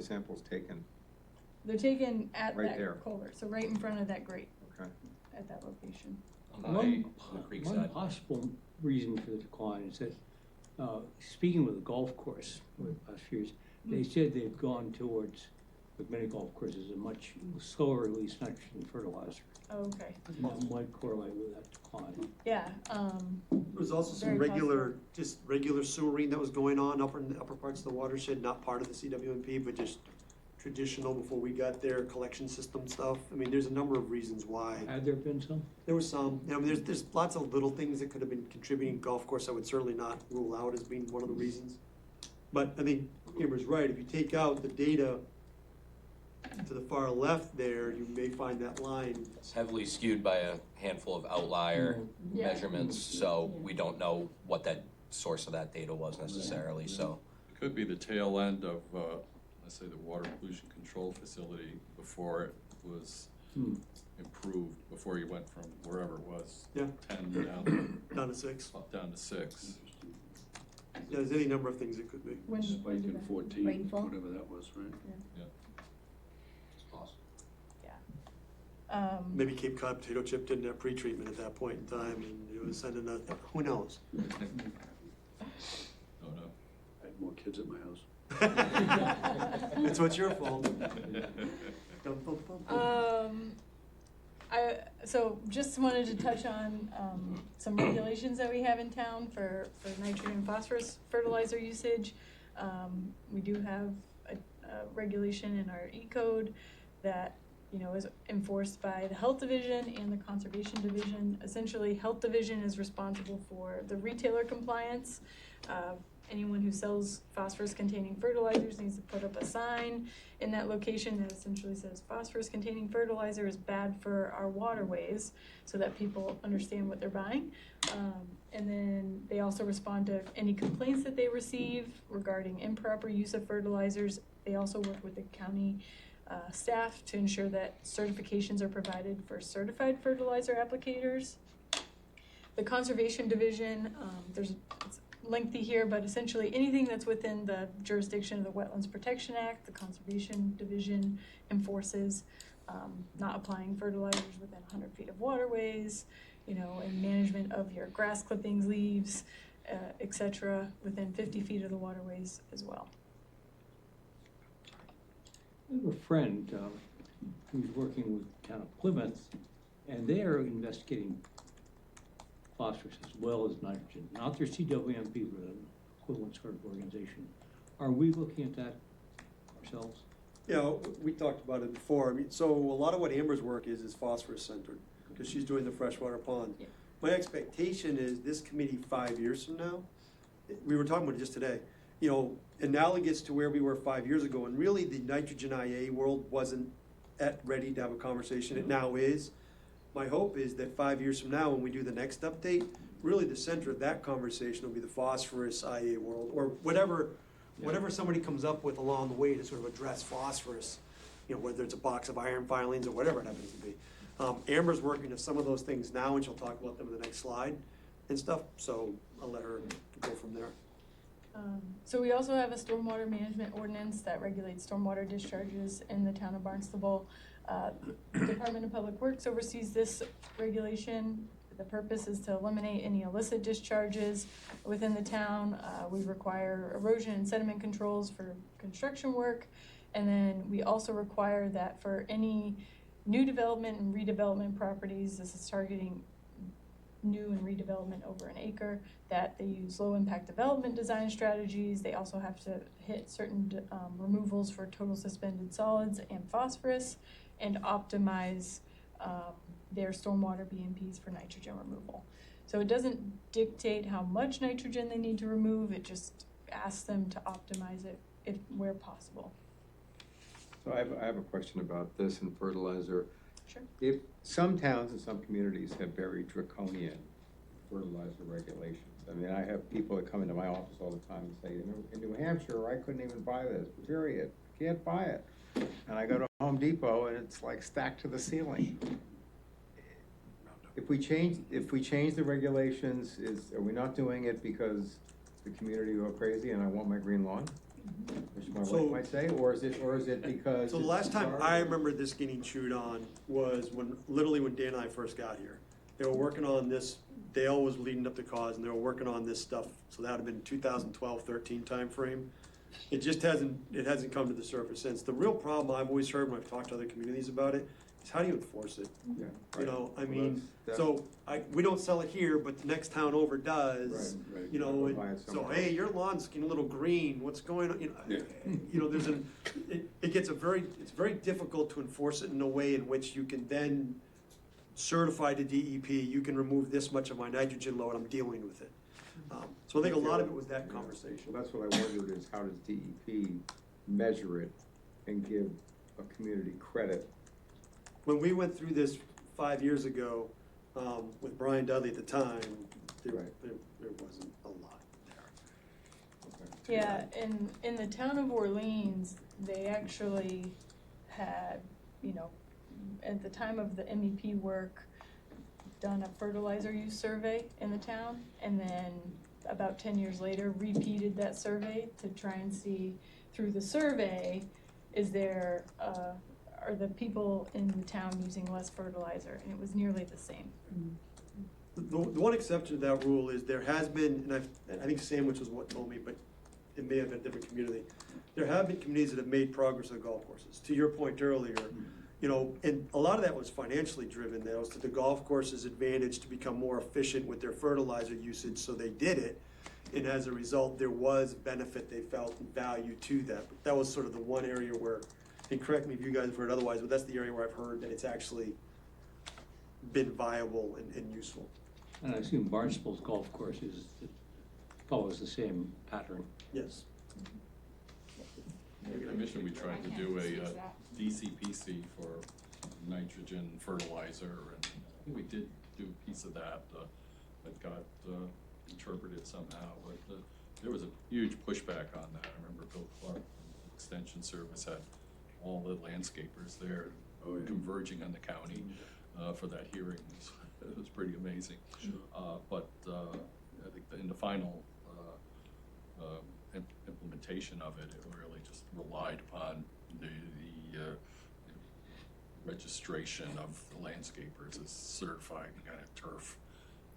samples taken? They're taken at Right that there. culvert, so right in front of that grate Okay. at that location. On the One creek one side. possible reason for the decline is that, speaking with the golf course over the past few years, they said they've gone towards, with many golf courses, a much slower release nitrogen fertilizer. Okay. And that might correlate with that decline. Yeah. There was also some Very regular sewering that was going on in the upper parts of the watershed, not part of the CWMP, but just traditional before we got there, collection system stuff. I mean, there's a number of reasons why. Had there been some? There was some, I mean, there's lots of little things that could have been contributing. Golf course, I would certainly not rule out as being one of the reasons. But I think Amber's right, if you take out the data to the far left there, you may find that line. It's heavily skewed by a handful of outlier Yeah. measurements, so we don't know what that source of that data was necessarily, so. It could be the tail end of, let's say, the water pollution control facility before it was improved, before you went from wherever it was. Yeah. 10 Down to 6. down to 6. Yeah, there's any number of things it could be. When Spike did in that- 14, Rainfall? whatever that was, right? It's possible. Maybe Cape Cod potato chip didn't have pre-treatment at that point in time, and it was sending a, who knows? Oh, no. I had more kids at my house. It's what's your fault. So just wanted to touch on, some regulations that we have in town for nitrogen and phosphorus fertilizer usage. We do have a regulation in our E-code that, you know, is enforced by the Health Division and the Conservation Division. Essentially, Health Division is responsible for the retailer compliance. Anyone who sells phosphorus-containing fertilizers needs to put up a sign in that location that essentially says phosphorus-containing fertilizer is bad for our waterways, so that people understand what they're buying. And then they also respond to any complaints that they receive regarding improper use of fertilizers. They also work with the county staff to ensure that certifications are provided for certified fertilizer applicators. The Conservation Division, it's lengthy here, but essentially anything that's within the jurisdiction of the Wetlands Protection Act, the Conservation Division enforces not applying fertilizers within 100 feet of waterways, you know, and management of your grass clippings, leaves, etc., within 50 feet of the waterways as well. I have a friend who's working with the town of Plymouth, and they are investigating phosphorus as well as nitrogen, not their CWMP, but an equivalent sort of organization. Are we looking at that ourselves? Yeah, we talked about it before. I mean, so a lot of what Amber's work is phosphorus centered, because she's doing the freshwater pond. Yeah. My expectation is this committee 5 years from now, we were talking about it just today, you know, analogous to where we were 5 years ago, and really the nitrogen IA world wasn't ready to have a conversation. It now is. My hope is that 5 years from now, when we do the next update, really the center of that conversation will be the phosphorus IA world, or whatever somebody comes up with along the way to sort of address phosphorus, you know, whether it's a box of iron filings or whatever it happens to be. Amber's working on some of those things now, and she'll talk about them in the next slide and stuff, so I'll let her go from there. So we also have a stormwater management ordinance that regulates stormwater discharges in the town of Barnstable. The Department of Public Works oversees this regulation. The purpose is to eliminate any illicit discharges within the town. We require erosion and sediment controls for construction work. And then we also require that for any new development and redevelopment properties, this is targeting new and redevelopment over an acre, that they use low impact development design strategies. They also have to hit certain removals for total suspended solids and phosphorus, and optimize their stormwater BMPs for nitrogen removal. So it doesn't dictate how much nitrogen they need to remove, it just asks them to optimize it if where possible. So I have a question about this and fertilizer. Sure. If some towns and some communities have very draconian fertilizer regulations. I mean, I have people that come into my office all the time and say, you know, in New Hampshire, I couldn't even buy this, period, can't buy it. And I go to Home Depot and it's like stacked to the ceiling. If we change the regulations, are we not doing it because the community go crazy and I want my green lawn? Which my wife might say, or is it because? So the last time I remember this getting chewed on was literally when Dan and I first got here. They were working on this, Dale was leading up the cause, and they were working on this stuff, so that would have been 2012-13 timeframe. It just hasn't come to the surface since. The real problem I've always heard when I've talked to other communities about it is how do you enforce it? Yeah, You know, I mean, that's- so we don't sell it here, but the next town over does. Right, right. You know, Buy it so somewhere hey, your lawn's getting a little green, what's going on? Yeah. You know, it's very difficult to enforce it in a way in which you can then certify to DEP, you can remove this much of my nitrogen load, I'm dealing with it. So I think a lot of it was that conversation. Well, that's what I wondered is how does DEP measure it and give a community credit? When we went through this 5 years ago, with Brian Dudley at the time, there wasn't a lot there. Yeah, in the town of Orleans, they actually had, you know, at the time of the MEP work, done a fertilizer use survey in the town, and then about 10 years later, repeated that survey to try and see through the survey, is there, are the people in the town using less fertilizer? And it was nearly the same. The one exception to that rule is there has been, and I think Sandwich was what told me, but it may have been a different community. There have been communities that have made progress on golf courses. To your point earlier, you know, and a lot of that was financially driven. That was to the golf course's advantage to become more efficient with their fertilizer usage, so they did it. And as a result, there was benefit they felt and value to that. But that was sort of the one area where, and correct me if you guys have heard otherwise, but that's the area where I've heard that it's actually been viable and useful. And I assume Barnstable's golf course follows the same pattern. Yes. In the commission, we tried to do a DCPC for nitrogen fertilizer, and I think we did do a piece of that that got interpreted somehow, but there was a huge pushback on that. I remember Bill Clark from Extension Service had all the landscapers there converging on the county for that hearing. It was pretty amazing. But I think in the final implementation of it, it really just relied upon the registration of the landscapers as certified kind of turf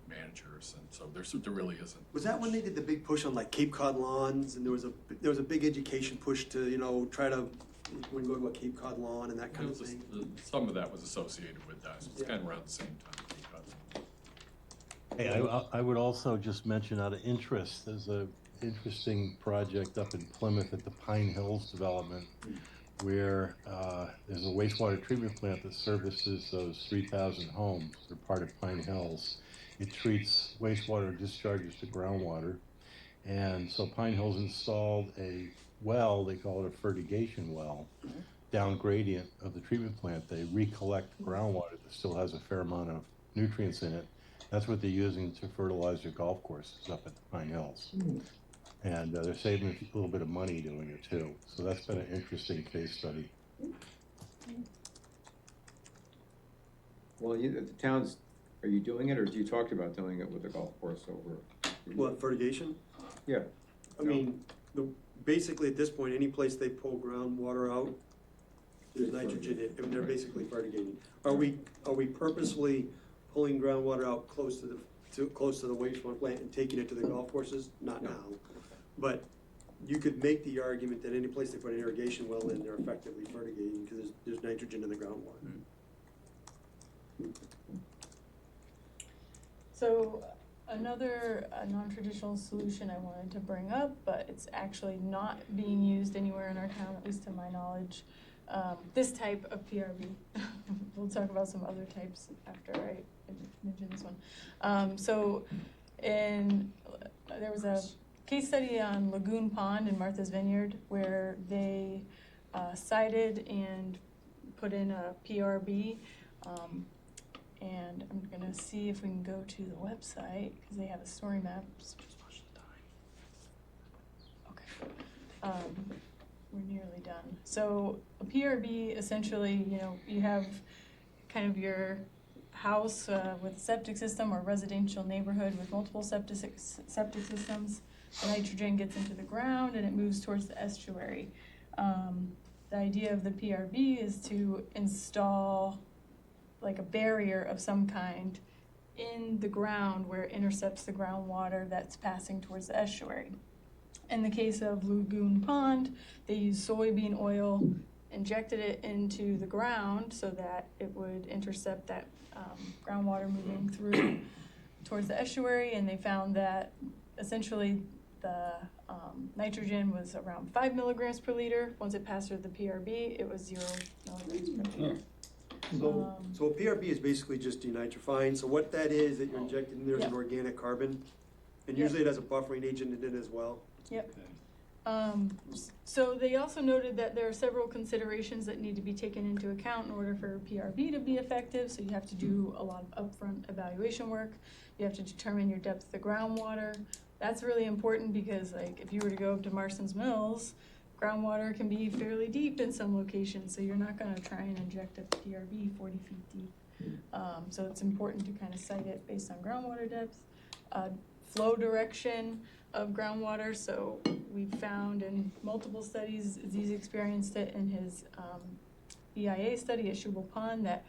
managers, and so there really isn't. Was that when they did the big push on like Cape Cod lawns, and there was a big education push to, you know, try to when you go to a Cape Cod lawn and that kind of thing? Some of that was associated with that. So it's kind of around the same time. Cape Cod. Hey, I would also just mention out of interest, there's a interesting project up in Plymouth at the Pine Hills development where there's a wastewater treatment plant that services those 3,000 homes. They're part of Pine Hills. It treats wastewater discharges to groundwater. And so Pine Hills installed a well, they call it a fertigation well, down gradient of the treatment plant. They recollect groundwater that still has a fair amount of nutrients in it. That's what they're using to fertilize their golf courses up at the Pine Hills. And they're saving a little bit of money doing it too. So that's been an interesting case study. Well, the towns, are you doing it, or do you talk about doing it with the golf course over? What, fertigation? Yeah. I mean, basically at this point, any place they pull groundwater out, there's nitrogen in it, and they're basically fertigating. Are we purposely pulling groundwater out close to the wastewater plant and taking it to the golf courses? Not now. But you could make the argument that any place they put an irrigation well in, they're effectively fertigating because there's nitrogen in the groundwater. So another non-traditional solution I wanted to bring up, but it's actually not being used anywhere in our town, at least to my knowledge, this type of PRV. We'll talk about some other types after I mention this one. There was a case study on Lagoon Pond in Martha's Vineyard where they cited and put in a PRB. And I'm gonna see if we can go to the website because they have a story map. Okay, we're nearly done. So a PRB, essentially, you know, you have kind of your house with a septic system or residential neighborhood with multiple septic systems. The nitrogen gets into the ground and it moves towards the estuary. The idea of the PRB is to install like a barrier of some kind in the ground where it intercepts the groundwater that's passing towards the estuary. In the case of Lagoon Pond, they used soybean oil, injected it into the ground so that it would intercept that groundwater moving through towards the estuary, and they found that essentially the nitrogen was around 5 milligrams per liter. Once it passed through the PRB, it was 0 milligrams per liter. So a PRB is basically just denitrifying. So what that is that you're injecting, there's an organic carbon, and usually it has a buffering agent in it as well. Yep. So they also noted that there are several considerations that need to be taken into account in order for PRB to be effective. So you have to do a lot of upfront evaluation work. You have to determine your depth of the groundwater. That's really important because, like, if you were to go up to Marston's Mills, groundwater can be fairly deep in some locations, so you're not going to try and inject a PRB 40 feet deep. So it's important to kind of site it based on groundwater depth. flow direction of groundwater. So we found in multiple studies, Z's experienced it in his EIA study at Shubal Pond, that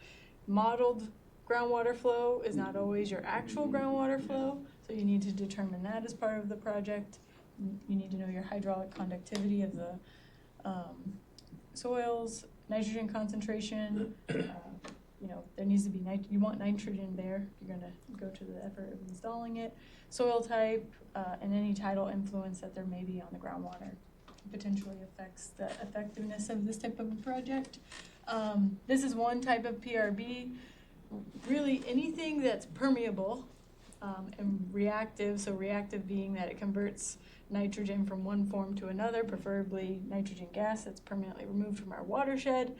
modeled groundwater flow is not always your actual groundwater flow. So you need to determine that as part of the project. You need to know your hydraulic conductivity of the soils, nitrogen concentration. You know, there needs to be you want nitrogen there if you're gonna go to the effort of installing it. Soil type, and any tidal influence that there may be on the groundwater potentially affects the effectiveness of this type of a project. This is one type of PRB. Really anything that's permeable and reactive, so reactive being that it converts nitrogen from one form to another, preferably nitrogen gas that's permanently removed from our watershed,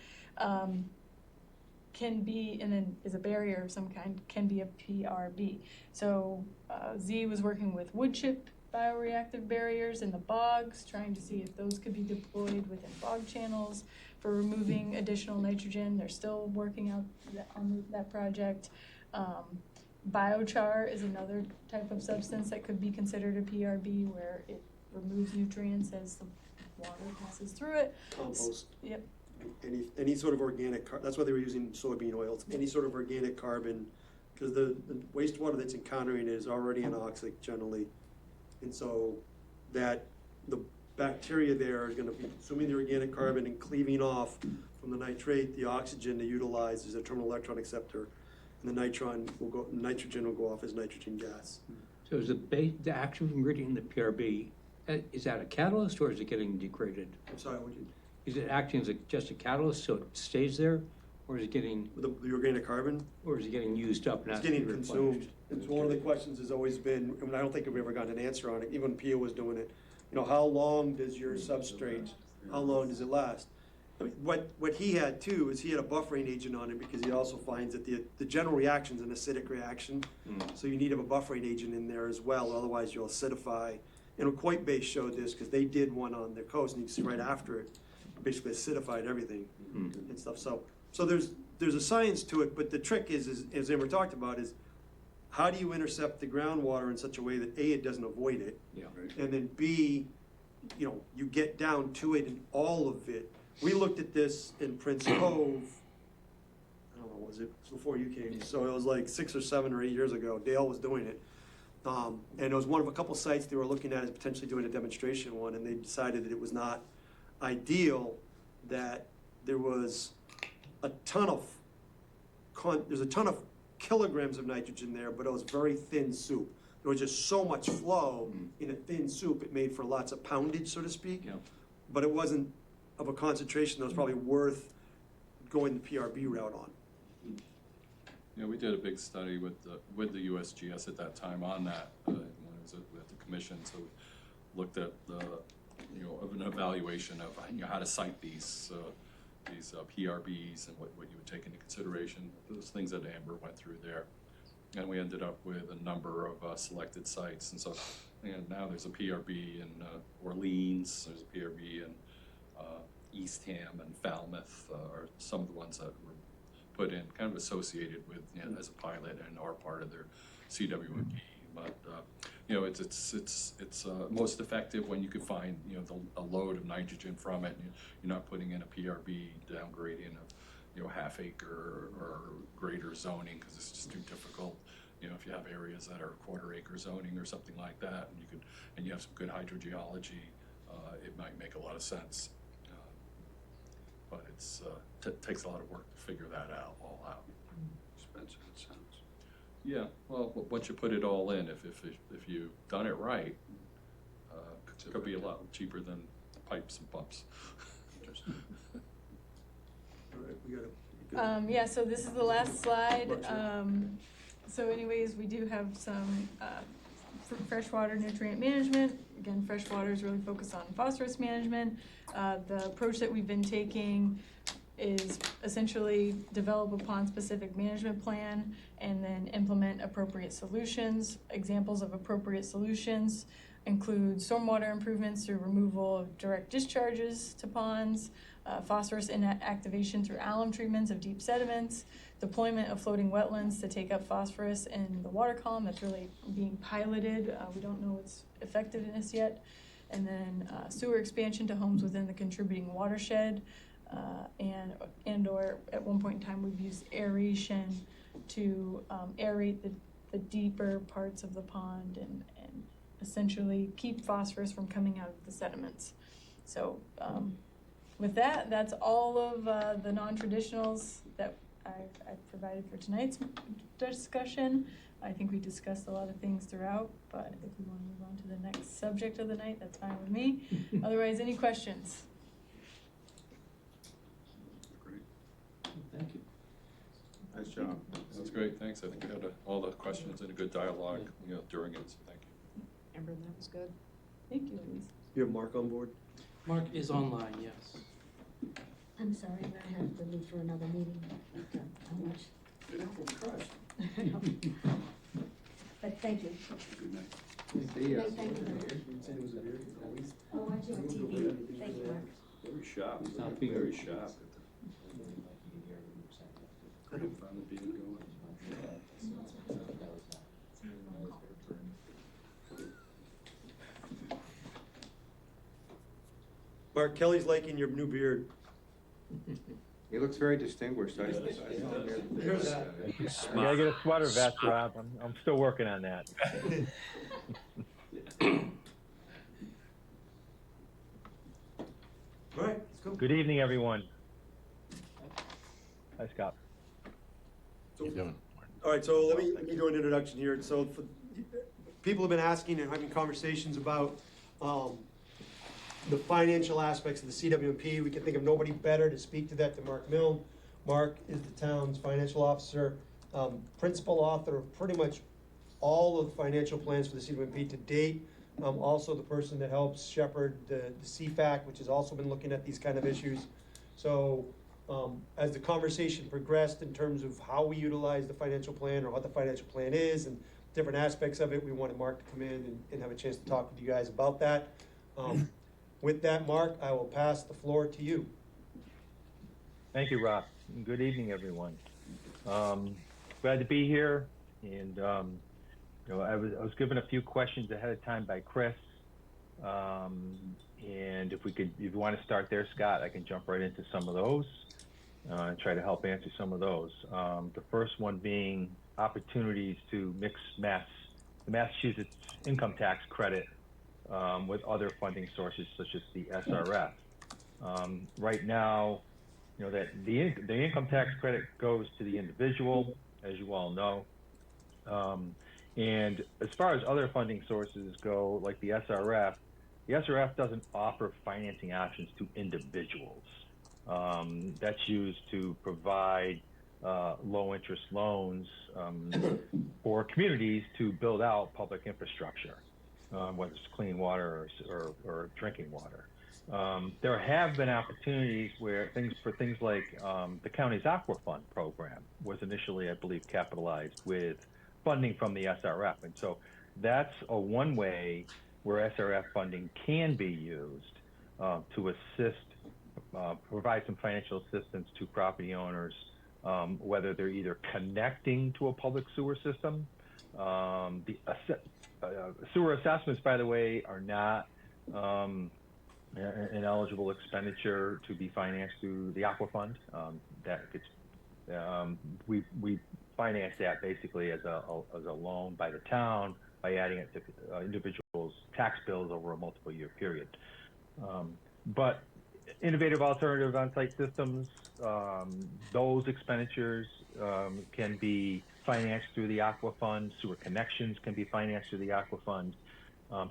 can be, and then is a barrier of some kind, can be a PRB. So Z was working with wood chip bioreactive barriers in the bogs, trying to see if those could be deployed within bog channels for removing additional nitrogen. They're still working out on that project. Biochar is another type of substance that could be considered a PRB, where it removes nutrients as the water passes through it. Compost. Yep. Any sort of organic, that's why they were using soybean oil, any sort of organic carbon, because the wastewater that's encountering it is already anoxic generally. And so that the bacteria there are gonna be consuming the organic carbon and cleaving off from the nitrate, the oxygen to utilize as a terminal electron acceptor. And the nitrogen will go off as nitrogen gas. So is the active ingredient in the PRB, is that a catalyst or is it getting degraded? I'm sorry, would you, Is it acting as just a catalyst so it stays there, or is it getting, the organic carbon? or is it getting used up and It's has to be getting replenished? consumed. It's one of the questions has always been, and I don't think we've ever gotten an answer on it, even when Pia was doing it. You know, how long does your substrate, how long does it last? I mean, what he had too is he had a buffering agent on it, because he also finds that the general reaction is an acidic reaction. So you need to have a buffering agent in there as well, otherwise you'll acidify. And Quite Base showed this, because they did one on the coast, and you can see right after it, basically acidified everything and stuff. So there's a science to it, but the trick is as Amber talked about, is how do you intercept the groundwater in such a way that A, it doesn't avoid it, Yeah. and then B, you know, you get down to it and all of it. We looked at this in Prince Cove, I don't know, was it before you came? So it was like 6 or 7 or 8 years ago. Dale was doing it. And it was one of a couple sites they were looking at as potentially doing a demonstration one, and they decided that it was not ideal, that there was a ton of kilograms of nitrogen there, but it was very thin soup. There was just so much flow in a thin soup, it made for lots of poundage, so to speak. Yeah. But it wasn't of a concentration that was probably worth going the PRB route on. Yeah, we did a big study with the USGS at that time on that, when it was at the commission, so we looked at of an evaluation of how to cite these PRBs and what you would take into consideration, those things that Amber went through there. And we ended up with a number of selected sites. And so now there's a PRB in Orleans, there's a PRB in Eastham and Falmouth are some of the ones that were put in, kind of associated with, as a pilot and are part of their CWMP. But it's most effective when you can find a load of nitrogen from it. And you're not putting in a PRB downgradient of half acre or greater zoning, because it's just too difficult. If you have areas that are quarter acre zoning or something like that, and you have some good hydrogeology, it might make a lot of sense. But it's takes a lot of work to figure that all out. Expensive, it sounds. Yeah, well, once you put it all in, if you've done it right, it could be a lot cheaper than pipes and pumps. All right, we gotta. Yeah, so this is the last slide. So anyways, we do have some freshwater nutrient management. Again, freshwater is really focused on phosphorus management. The approach that we've been taking is essentially develop a pond-specific management plan and then implement appropriate solutions. Examples of appropriate solutions include stormwater improvements through removal of direct discharges to ponds, phosphorus inactivation through alum treatments of deep sediments, deployment of floating wetlands to take up phosphorus in the water column. That's really being piloted. We don't know its effectiveness yet. And then sewer expansion to homes within the contributing watershed, and or at one point in time we've used aeration to aerate the deeper parts of the pond and essentially keep phosphorus from coming out of the sediments. So with that, that's all of the non-traditionals that I've provided for tonight's discussion. I think we discussed a lot of things throughout, but if we want to move on to the next subject of the night, that's fine with me. Otherwise, any questions? Great. Thank you. Nice job. That's great, thanks. I think we had all the questions and a good dialogue, during it, so thank you. Amber, that was good. Thank you, Louise. You have Mark on board? Mark is online, yes. I'm sorry, I'm gonna have to leave for another meeting. How much? But thank you. Good night. See ya. Thank you. Oh, watch you on TV. Thank you, Mark. Very sharp, Stop being- very sharp. Had fun with being going. Mark, Kelly's liking your new beard. He looks very distinguished. I saw him here. I gotta get a sweater vest, Rob. I'm still working on that. All right, let's go. Good evening, everyone. Hi, Scott. How you doing? All right, so let me do an introduction here. So people have been asking and having conversations about the financial aspects of the CWMP. We can think of nobody better to speak to that than Mark Milne. Mark is the town's financial officer, principal author of pretty much all of the financial plans for the CWMP to date. Also the person that helps shepherd the CFAC, which has also been looking at these kind of issues. So as the conversation progressed in terms of how we utilize the financial plan or what the financial plan is and different aspects of it, we wanted Mark to come in and have a chance to talk with you guys about that. With that, Mark, I will pass the floor to you. Thank you, Rob. And good evening, everyone. Glad to be here. And I was given a few questions ahead of time by Chris. And if you want to start there, Scott, I can jump right into some of those and try to help answer some of those. The first one being opportunities to the Massachusetts income tax credit with other funding sources such as the SRF. Right now, that the income tax credit goes to the individual, as you all know. And as far as other funding sources go, like the SRF doesn't offer financing options to individuals. That's used to provide low interest loans for communities to build out public infrastructure, whether it's clean water or drinking water. There have been opportunities where things like the county's Aqua Fund program was initially, I believe, capitalized with funding from the SRF. And so that's one way where SRF funding can be used to assist, provide some financial assistance to property owners, whether they're either connecting to a public sewer system. Sewer assessments, by the way, are not an eligible expenditure to be financed through the Aqua Fund. We finance that basically as a loan by the town by adding it to individuals' tax bills over a multiple year period. But innovative alternative on-site systems, those expenditures can be financed through the Aqua Fund. Sewer connections can be financed through the Aqua Fund.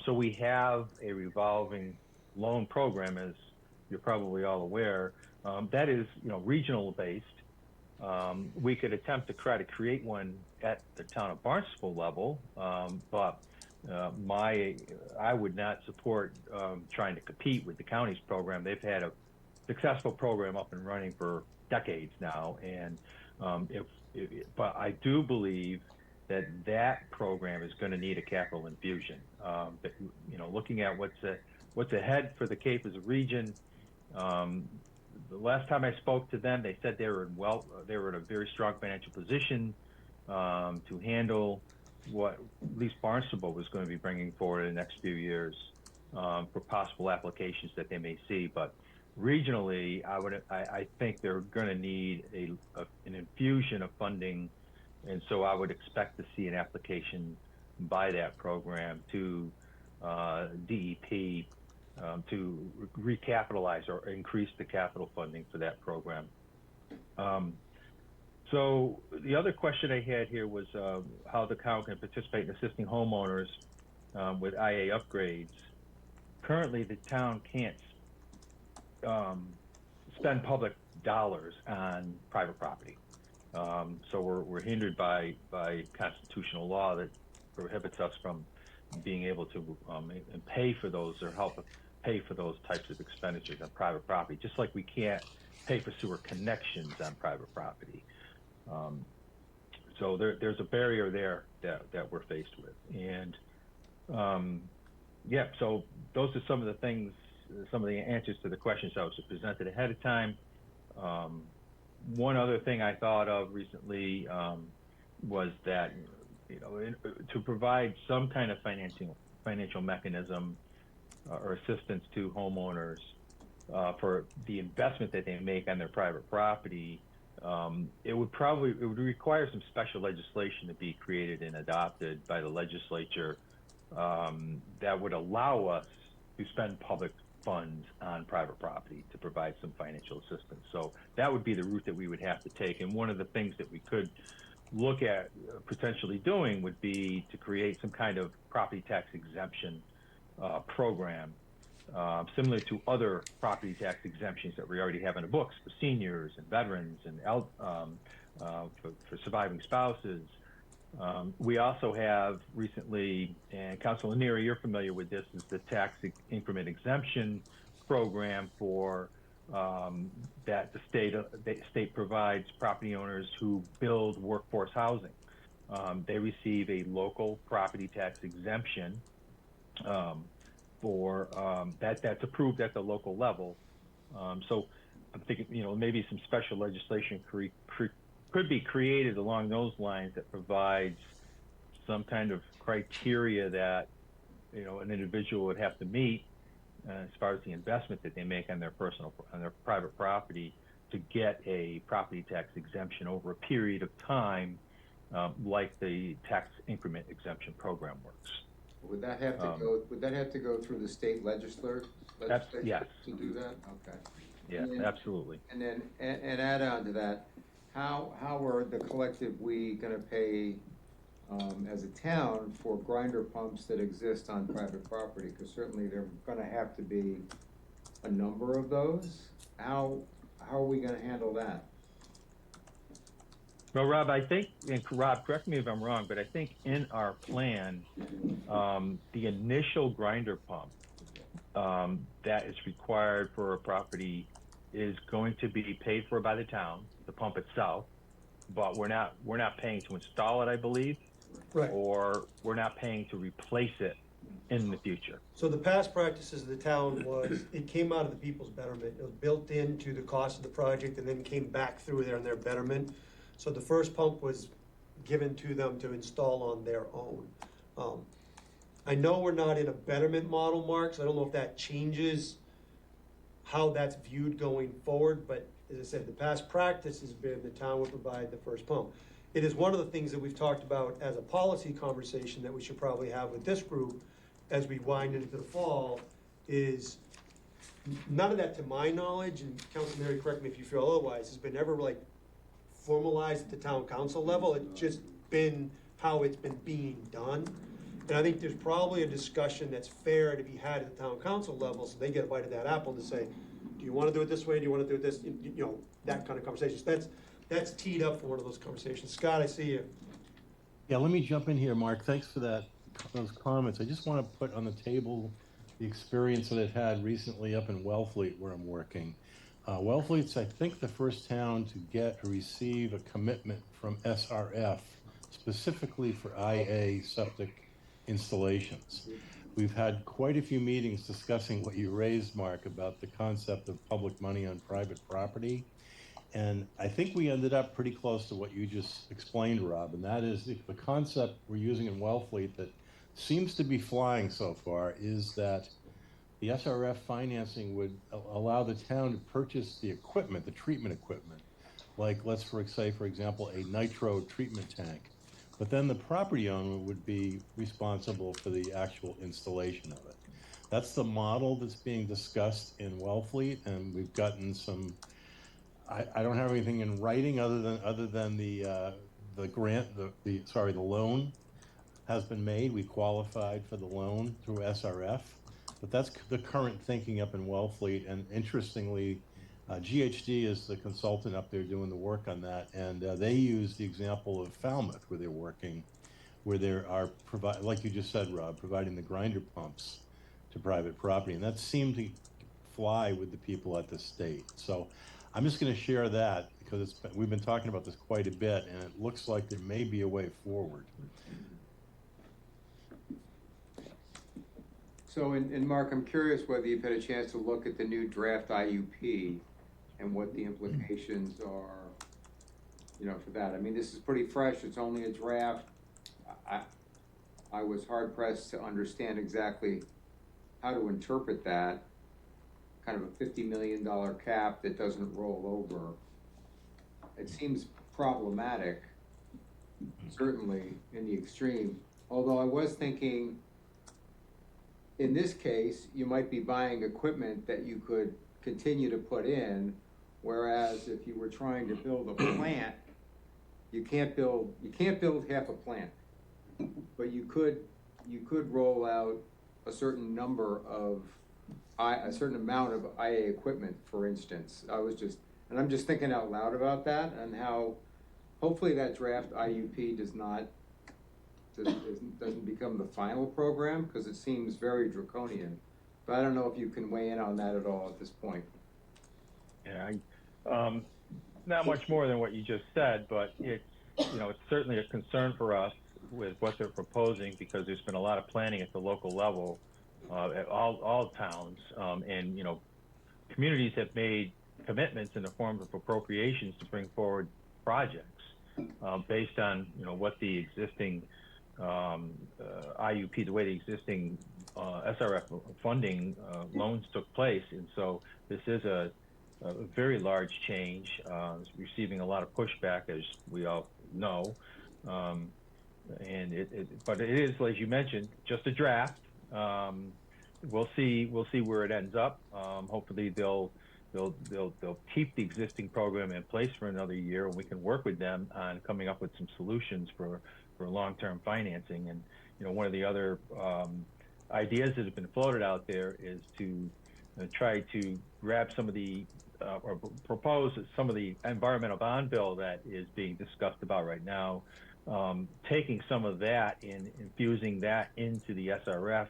So we have a revolving loan program, as you're probably all aware, that is regional based. We could attempt to try to create one at the town of Barnstable level, but I would not support trying to compete with the county's program. They've had a successful program up and running for decades now, and but I do believe that program is going to need a capital infusion. But, looking at what's ahead for the Cape as a region, the last time I spoke to them, they said they were in a very strong financial position to handle what at least Barnstable was going to be bringing forward in the next few years for possible applications that they may see. But regionally, I think they're going to need an infusion of funding, and so I would expect to see an application by that program to DEP to recapitalize or increase the capital funding for that program. So the other question I had here was how the town can participate in assisting homeowners with IA upgrades. Currently, the town can't spend public dollars on private property. So we're hindered by constitutional law that prohibits us from being able to pay for those or help pay for those types of expenditures on private property, just like we can't pay for sewer connections on private property. So there's a barrier there that we're faced with. And so those are some of the things, some of the answers to the questions that was presented ahead of time. One other thing I thought of recently was that, to provide some kind of financial mechanism or assistance to homeowners for the investment that they make on their private property, it would require some special legislation to be created and adopted by the legislature that would allow us to spend public funds on private property to provide some financial assistance. So that would be the route that we would have to take. And one of the things that we could look at potentially doing would be to create some kind of property tax exemption program, similar to other property tax exemptions that we already have in the books for seniors and veterans and for surviving spouses. We also have recently, and Councilor Neary, you're familiar with this, is the tax increment exemption program for that the state provides property owners who build workforce housing. They receive a local property tax exemption for that's approved at the local level. So I'm thinking, maybe some special legislation could be created along those lines that provides some kind of criteria that an individual would have to meet as far as the investment that they make on their private property to get a property tax exemption over a period of time, like the tax increment exemption program works. Would that have to go? Would that have to go through the state legislature yes. to do that? Okay. Yeah, absolutely. And then, and add on to that, how are the collective we going to pay as a town for grinder pumps that exist on private property? Because certainly there are going to have to be a number of those. How are we going to handle that? Well, Rob, I think, and Rob, correct me if I'm wrong, but I think in our plan, the initial grinder pump that is required for a property is going to be paid for by the town, the pump itself, but we're not paying to install it, I believe, Right. or we're not paying to replace it in the future. So the past practices of the town was, it came out of the people's betterment. It was built into the cost of the project and then came back through there in their betterment. So the first pump was given to them to install on their own. I know we're not in a betterment model, Mark, so I don't know if that changes how that's viewed going forward, but as I said, the past practice has been the town would provide the first pump. It is one of the things that we've talked about as a policy conversation that we should probably have with this group as we wind into the fall, is none of that, to my knowledge, and Councilor Mary, correct me if you feel otherwise, has been ever like formalized at the town council level. It's just been how it's been being done. And I think there's probably a discussion that's fair to be had at the town council level, so they get a bite of that apple to say, do you want to do it this way? Do you want to do it this? That kind of conversation. So that's teed up for one of those conversations. Scott, I see you. Yeah, let me jump in here, Mark. Thanks for those comments. I just want to put on the table the experience that I've had recently up in Wellfleet, where I'm working. Wellfleet's, I think, the first town to receive a commitment from SRF specifically for IA septic installations. We've had quite a few meetings discussing what you raised, Mark, about the concept of public money on private property. And I think we ended up pretty close to what you just explained, Rob, and that is the concept we're using in Wellfleet that seems to be flying so far is that the SRF financing would allow the town to purchase the equipment, the treatment equipment, like let's say, for example, a nitro treatment tank. But then the property owner would be responsible for the actual installation of it. That's the model that's being discussed in Wellfleet, and we've gotten some. I don't have anything in writing other than the grant, the loan has been made. We qualified for the loan through SRF, but that's the current thinking up in Wellfleet. And interestingly, GHD is the consultant up there doing the work on that, and they use the example of Falmouth where they're working, where they are like you just said, Rob, providing the grinder pumps to private property, and that seemed to fly with the people at the state. So I'm just going to share that because we've been talking about this quite a bit, and it looks like there may be a way forward. So, and Mark, I'm curious whether you've had a chance to look at the new draft IUP and what the implications are, for that. I mean, this is pretty fresh. It's only a draft. I was hard pressed to understand exactly how to interpret that. Kind of a $50 million cap that doesn't roll over. It seems problematic, certainly in the extreme. Although I was thinking, in this case, you might be buying equipment that you could continue to put in, whereas if you were trying to build a plant, you can't build half a plant, but you could roll out a certain amount of IA equipment, for instance. I'm just thinking out loud about that and how hopefully that draft IUP doesn't become the final program, because it seems very draconian. But I don't know if you can weigh in on that at all at this point. Yeah, not much more than what you just said, but it's certainly a concern for us with what they're proposing, because there's been a lot of planning at the local level, at all towns, and communities have made commitments in the form of appropriations to bring forward projects based on what the existing IUP, the way the existing SRF funding loans took place, and so this is a very large change. It's receiving a lot of pushback, as we all know, but it is, as you mentioned, just a draft. We'll see where it ends up. Hopefully they'll keep the existing program in place for another year, and we can work with them on coming up with some solutions for long-term financing. And one of the other ideas that have been floated out there is to try to grab some of the or propose some of the environmental bond bill that is being discussed about right now, taking some of that and infusing that into the SRF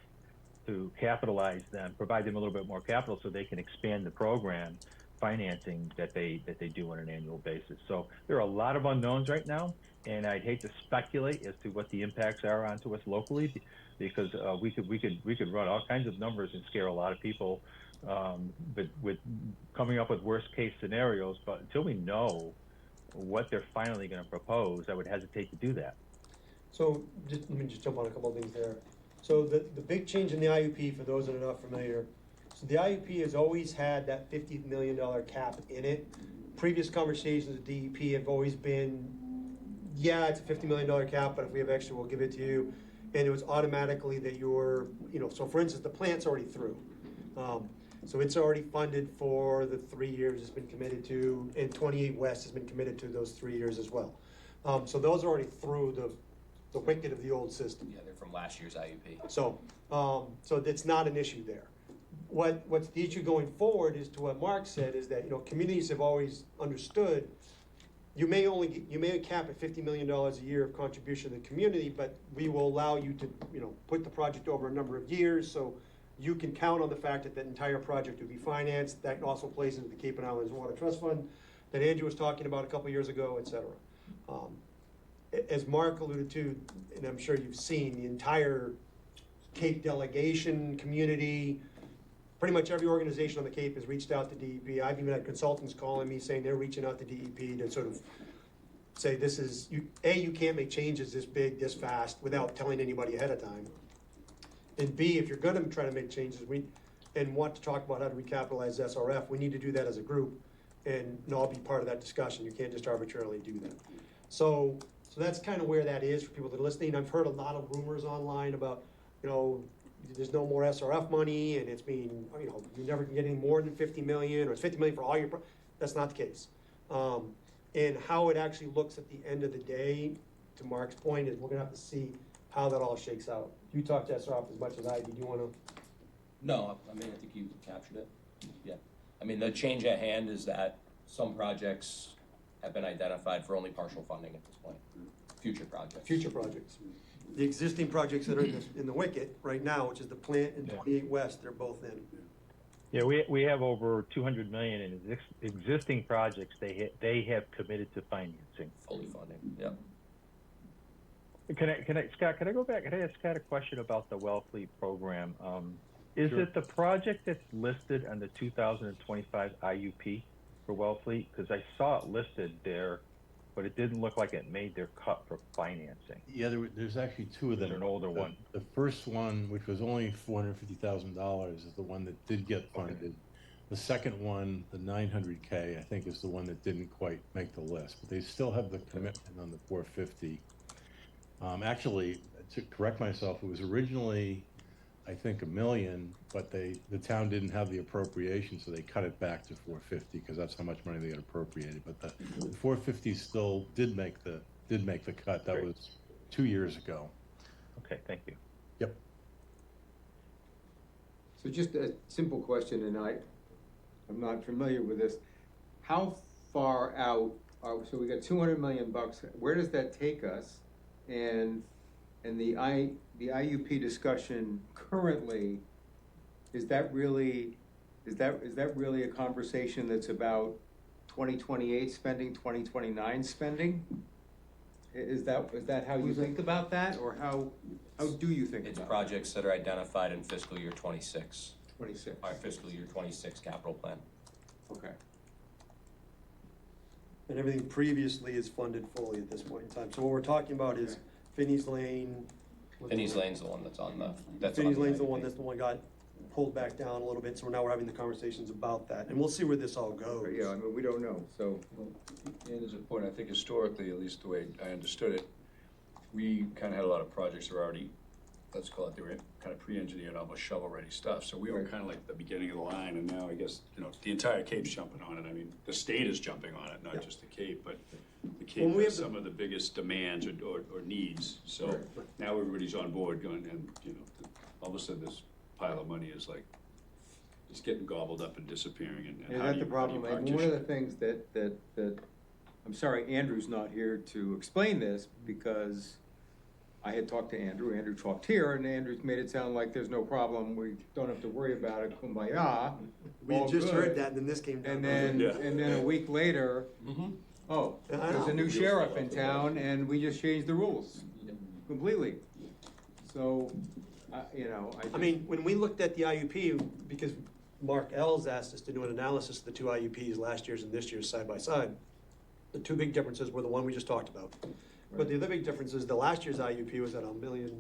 to capitalize them, provide them a little bit more capital so they can expand the program financing that they do on an annual basis. So there are a lot of unknowns right now, and I'd hate to speculate as to what the impacts are onto us locally, because we could run all kinds of numbers and scare a lot of people, but with coming up with worst case scenarios. But until we know what they're finally going to propose, I would hesitate to do that. So let me just jump on a couple of things there. So the big change in the IUP, for those that are not familiar, so the IUP has always had that $50 million cap in it. Previous conversations with DEP have always been, yeah, it's a $50 million cap, but if we have extra, we'll give it to you. And it was automatically that so for instance, the plant's already through. So it's already funded for the 3 years it's been committed to, and 28 West has been committed to those 3 years as well. So those are already through the wicket of the old system. Yeah, they're from last year's IUP. So it's not an issue there. What's the issue going forward is to what Mark said, is that communities have always understood you may cap at $50 million a year of contribution to the community, but we will allow you to put the project over a number of years, so you can count on the fact that entire project will be financed. That also plays into the Cape and Islands Water Trust Fund that Andrew was talking about a couple years ago, et cetera. as Mark alluded to, and I'm sure you've seen, the entire Cape delegation community, pretty much every organization on the Cape has reached out to DEP. I've even had consultants calling me saying they're reaching out to DEP to sort of say this is, you can't make changes this big, this fast without telling anybody ahead of time. And B, if you're gonna try to make changes, and want to talk about how to recapitalize SRF, we need to do that as a group and all be part of that discussion. You can't just arbitrarily do that. So that's kind of where that is for people that are listening. I've heard a lot of rumors online about, there's no more SRF money and it's being, you never can get any more than 50 million or it's 50 million for all your, that's not the case. And how it actually looks at the end of the day, to Mark's point, is we're gonna have to see how that all shakes out. You talked to SRF as much as I did. You wanna? No, I mean, I think you captured it. Yeah. I mean, the change at hand is that some projects have been identified for only partial funding at this point. Future projects. Future projects. The existing projects that are in the wicket right now, which is the plant and 28 West, they're both in. Yeah, we have over 200 million in existing projects. They have committed to financing. Fully funding. Yep. Scott, can I go back? Can I ask Scott a question about the Wellfleet program? Is Sure. it the project that's listed on the 2025 IUP for Wellfleet? Because I saw it listed there, but it didn't look like it made their cut for financing. Yeah, there's actually two of them. An older one. The first one, which was only $450,000, is the one that did get funded. Okay. The second one, the 900K, I think, is the one that didn't quite make the list, but they still have the commitment on the 450. Actually, to correct myself, it was originally, I think, $1 million, but the town didn't have the appropriation, so they cut it back to 450 because that's how much money they had appropriated. But the 450 still did make the cut. That was 2 years ago. Okay, thank you. Yep. So just a simple question, and I'm not familiar with this. How far out so we got 200 million bucks. Where does that take us? And the IUP discussion currently, is that really a conversation that's about 2028 spending, 2029 spending? Is that how you think about that, or how do you think about it? It's projects that are identified in fiscal year 26. 26. Our fiscal year 26 capital plan. Okay. And everything previously is funded fully at this point in time. So what we're talking about is Finney's Lane. Finney's Lane's the one that's on the. Finney's Lane's the one that's the one got pulled back down a little bit. So now we're having the conversations about that, and we'll see where this all goes. Yeah, I mean, we don't know. So, And there's a point, I think historically, at least the way I understood it, we kind of had a lot of projects that were already, let's call it, they were kind of pre-engineered, almost shovel-ready stuff. So we were kind of like the beginning of the line, and now I guess, the entire Cape's jumping on it. I mean, the state is jumping on it, not just the Cape, but the Cape has some of the biggest demands or needs. So now everybody's on board going, and, all of a sudden this pile of money is like, it's getting gobbled up and disappearing. And is that the problem? And one of the things that I'm sorry Andrew's not here to explain this, because I had talked to Andrew talked here, and Andrew's made it sound like there's no problem, we don't have to worry about it, kumbaya. We just heard that, and then this came down. And then a week later, there's a new sheriff in town, and we just changed the rules completely. So, I mean, when we looked at the IUP, because Mark Ells asked us to do an analysis of the two IUPs, last year's and this year's side by side, the two big differences were the one we just talked about. But the other big difference is the last year's IUP was at $1 billion,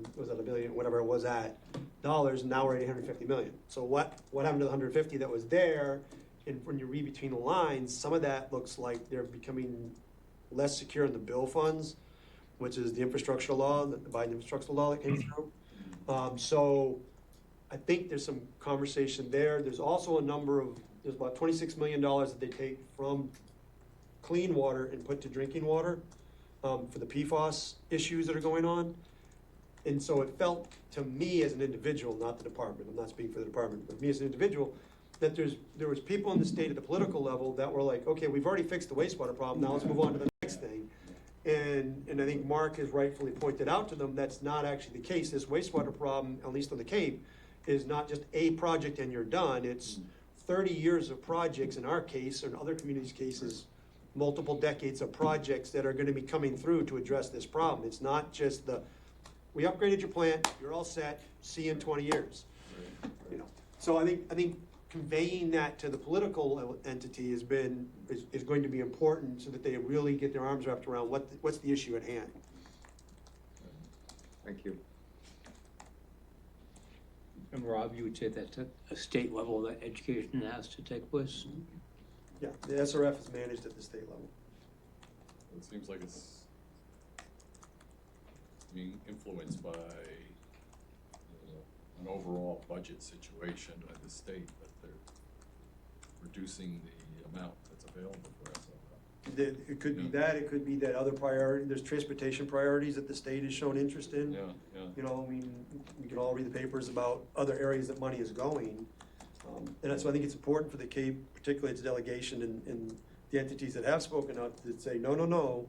whatever it was at, dollars, and now we're at 850 million. So what happened to the 150 that was there? And when you read between the lines, some of that looks like they're becoming less secure in the bill funds, which is the infrastructure law, the Biden infrastructure law that came through. So I think there's some conversation there. There's also there's about $26 million that they take from clean water and put to drinking water for the PFAS issues that are going on. And so it felt to me as an individual, not the department, I'm not speaking for the department, but me as an individual, that there was people in the state at the political level that were like, okay, we've already fixed the wastewater problem, now let's move on to the next thing. And I think Mark has rightfully pointed out to them that's not actually the case. This wastewater problem, at least on the Cape, is not just a project and you're done. It's 30 years of projects in our case, or in other communities' cases, multiple decades of projects that are gonna be coming through to address this problem. It's not just we upgraded your plant, you're all set, see you in 20 years. You know, so I think conveying that to the political entity is going to be important so that they really get their arms wrapped around what's the issue at hand. Thank you. And Rob, you would say that's at a state level that education has to take place? Yeah, the SRF is managed at the state level. It seems like it's being influenced by an overall budget situation by the state, that they're reducing the amount that's available for us. It could be that, it could be that other priority, there's transportation priorities that the state has shown interest in. Yeah, yeah. You know, I mean, we can all read the papers about other areas that money is going. And that's why I think it's important for the Cape, particularly its delegation and the entities that have spoken up, to say, no,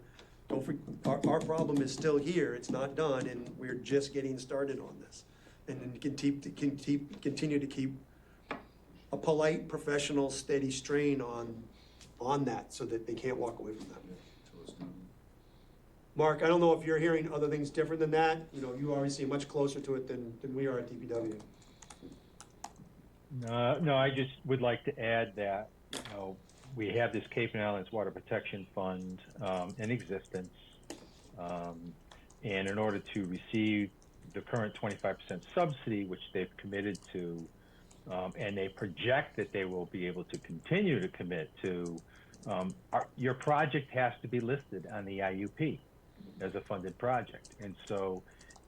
our problem is still here, it's not done, and we're just getting started on this. And then continue to keep a polite, professional, steady strain on that, so that they can't walk away from that. Mark, I don't know if you're hearing other things different than that. You know, you obviously are much closer to it than we are at DPW. No, I just would like to add that, you know, we have this Cape and Islands Water Protection Fund in existence. And in order to receive the current 25% subsidy, which they've committed to, and they project that they will be able to continue to commit to, your project has to be listed on the IUP as a funded project. And so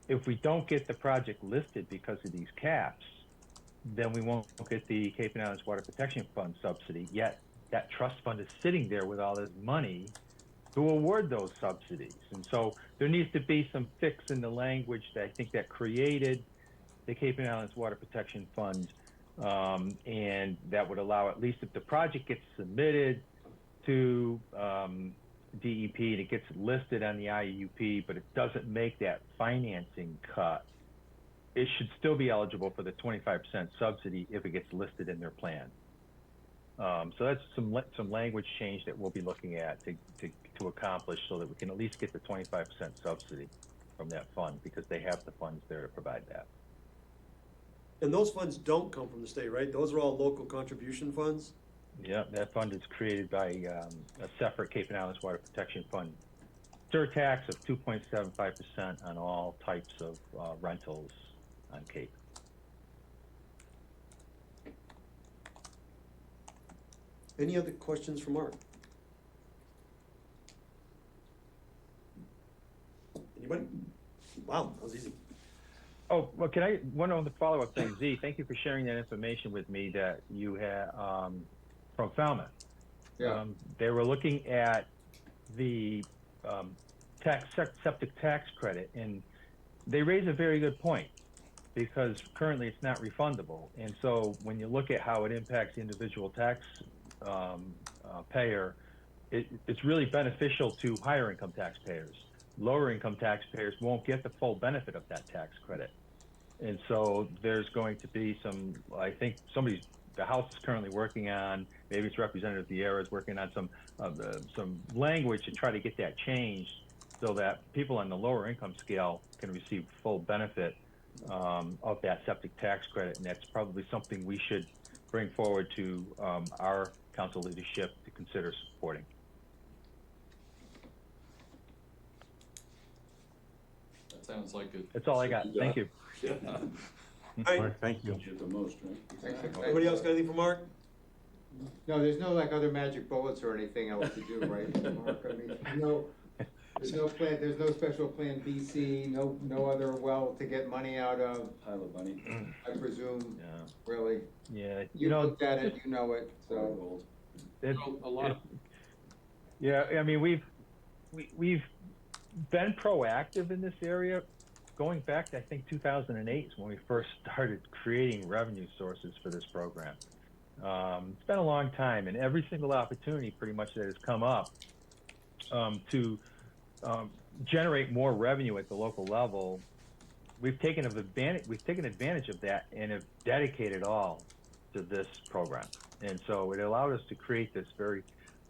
if we don't get the project listed because of these caps, then we won't get the Cape and Islands Water Protection Fund subsidy, yet that trust fund is sitting there with all this money to award those subsidies. And so there needs to be some fix in the language that I think that created the Cape and Islands Water Protection Fund, and that would allow, at least if the project gets submitted to DEP and it gets listed on the IUP, but it doesn't make that financing cut, it should still be eligible for the 25% subsidy if it gets listed in their plan. So that's some language change that we'll be looking at to accomplish, so that we can at least get the 25% subsidy from that fund, because they have the funds there to provide that. And those funds don't come from the state, right? Those are all local contribution funds? Yeah, that fund is created by a separate Cape and Islands Water Protection Fund surtax of 2.75% on all types of rentals on Cape. Any other questions for Mark? Anybody? Wow, that was easy. Oh, well, one other follow-up thing, Z, thank you for sharing that information with me that you had from Falmouth. Yeah. They were looking at the septic tax credit, and they raise a very good point, because currently it's not refundable. And so when you look at how it impacts the individual tax payer, it's really beneficial to higher income taxpayers. Lower income taxpayers won't get the full benefit of that tax credit. And so there's going to be some, I think the House is currently working on, maybe it's Representative Vieira is working on some language to try to get that changed, so that people on the lower income scale can receive full benefit of that septic tax credit. And that's probably something we should bring forward to our council leadership to consider supporting. That sounds like it. That's all I got. Thank you. Yeah. All right. Mark, thank you. Get the most, right? Anybody else got anything for Mark? No, there's no like other magic bullets or anything else to do, right, Mark? I mean, there's no special plan BC, no other well to get money out of, Pile of money. I presume, Yeah. really. Yeah. You looked at it, you know it, so. Gold. A lot of Yeah, I mean, we've been proactive in this area, going back to, I think, 2008 is when we first started creating revenue sources for this program. It's been a long time, and every single opportunity pretty much that has come up to generate more revenue at the local level, we've taken advantage of that and have dedicated all to this program. And so it allowed us to create this very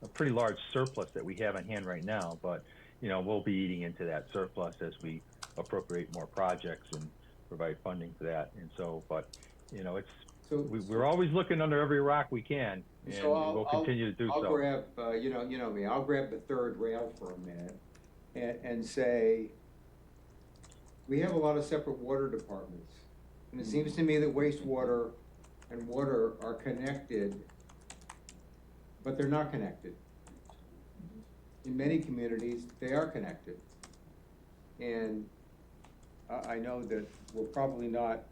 a pretty large surplus that we have on hand right now, but, you know, we'll be eating into that surplus as we appropriate more projects and provide funding for that. And so, but, you know, we're always looking under every rock we can, and we'll continue to do so. I'll grab, you know me, I'll grab the third rail for a minute and say, we have a lot of separate water departments. And it seems to me that wastewater and water are connected, but they're not connected. In many communities, they are connected. And I know that we're probably not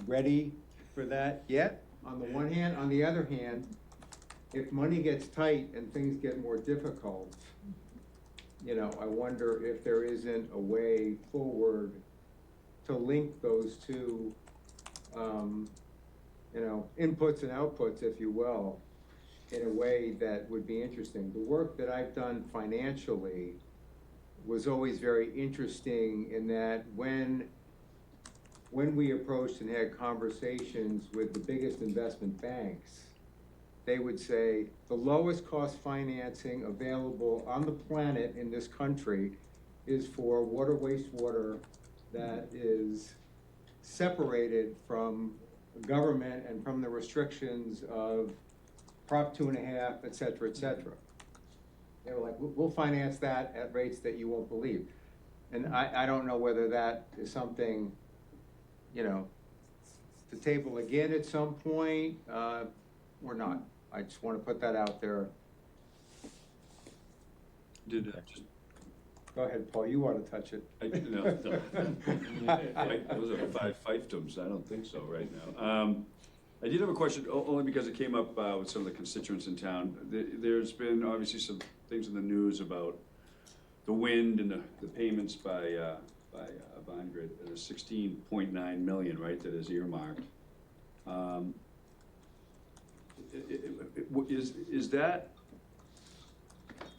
ready for that yet, on the one hand. On the other hand, if money gets tight and things get more difficult, you know, I wonder if there isn't a way forward to link those two, you know, inputs and outputs, if you will, in a way that would be interesting. The work that I've done financially was always very interesting in that when we approached and had conversations with the biggest investment banks, they would say the lowest cost financing available on the planet in this country is for water, wastewater that is separated from government and from the restrictions of Prop 2.5, et cetera, et cetera. They were like, we'll finance that at rates that you won't believe. And I don't know whether that is something, you know, to table again at some point, or not. I just want to put that out there. Go ahead, Paul, you want to touch it. Those are five fiefdoms, I don't think so right now. I did have a question, only because it came up with some of the constituents in town. There's been obviously some things in the news about the wind and the payments by Avangrid. There's 16.9 million, right, that is earmarked. Is that,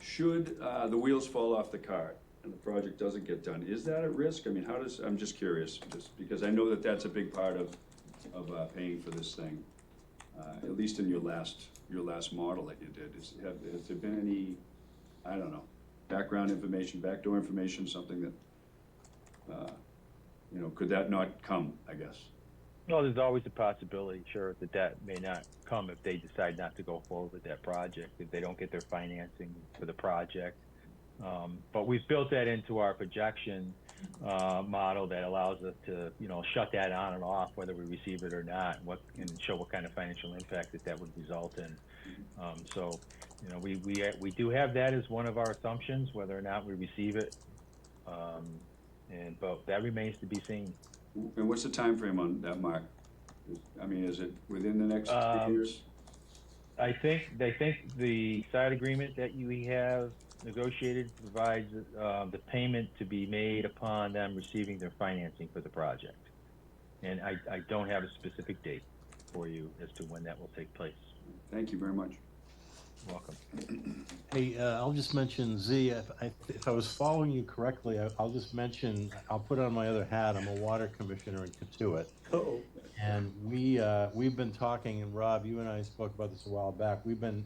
should the wheels fall off the cart and the project doesn't get done, is that a risk? I mean, I'm just curious, just because I know that that's a big part of paying for this thing, at least in your last model that you did. Has there been any, I don't know, background information, backdoor information, something that, you know, could that not come, I guess? No, there's always a possibility, sure, that may not come if they decide not to go forward with that project, if they don't get their financing for the project. But we've built that into our projection model that allows us to, you know, shut that on and off whether we receive it or not, and show what kind of financial impact that would result in. So, you know, we do have that as one of our assumptions, whether or not we receive it, but that remains to be seen. And what's the time frame on that, Mark? I mean, is it within the next 2 years? I think the side agreement that we have negotiated provides the payment to be made upon them receiving their financing for the project. And I don't have a specific date for you as to when that will take place. Thank you very much. You're welcome. Hey, I'll just mention, Z, if I was following you correctly, I'll just mention, I'll put on my other hat, I'm a water commissioner in Katuitt. Uh-oh. And we've been talking, and Rob, you and I spoke about this a while back, we've been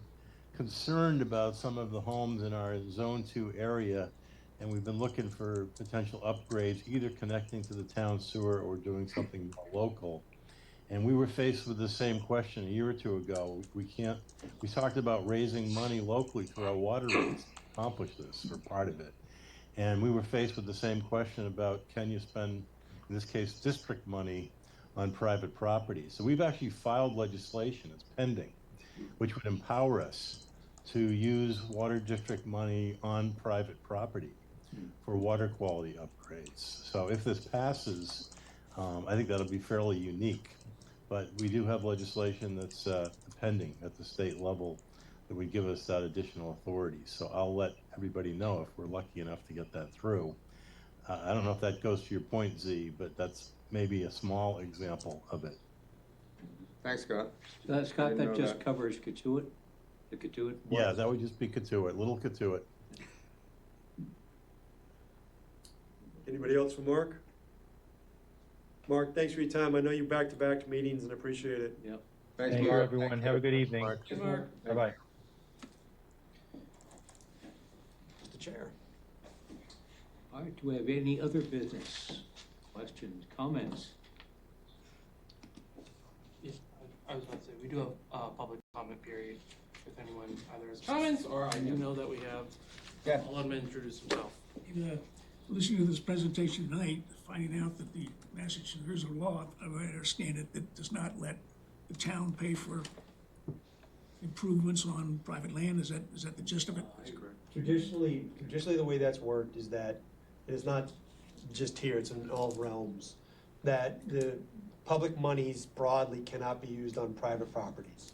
concerned about some of the homes in our Zone 2 area, and we've been looking for potential upgrades, either connecting to the town sewer or doing something more local. And we were faced with the same question a year or two ago. We talked about raising money locally through our water rates to accomplish this, for part of it. And we were faced with the same question about, can you spend, in this case, district money on private property? So we've actually filed legislation, it's pending, which would empower us to use water district money on private property for water quality upgrades. So if this passes, I think that'll be fairly unique. But we do have legislation that's pending at the state level that would give us that additional authority. So I'll let everybody know if we're lucky enough to get that through. I don't know if that goes to your point, Z, but that's maybe a small example of it. Thanks, Scott. So Scott, that just covers Katuitt? The Katuitt? Yeah, that would just be Katuitt, little Katuitt. Anybody else for Mark? Mark, thanks for your time. I know you're back-to-back meetings and appreciate it. Yep. Thanks, Thank you, Mark. everyone. Have a good evening. Mark. Bye-bye. Chair. All right, do we have any other business? Questions, comments? Yes, I was about to say, we do have a public comment period. If anyone either has comments, or I do know that we have, I'll let him introduce himself. Listening to this presentation tonight, finding out that the Massachusetts, there's a law, I understand it, that does not let the town pay for improvements on private land. Is that the gist of it? That's correct. Traditionally, the way that's worked is that it is not just here, it's in all realms, that the public monies broadly cannot be used on private properties.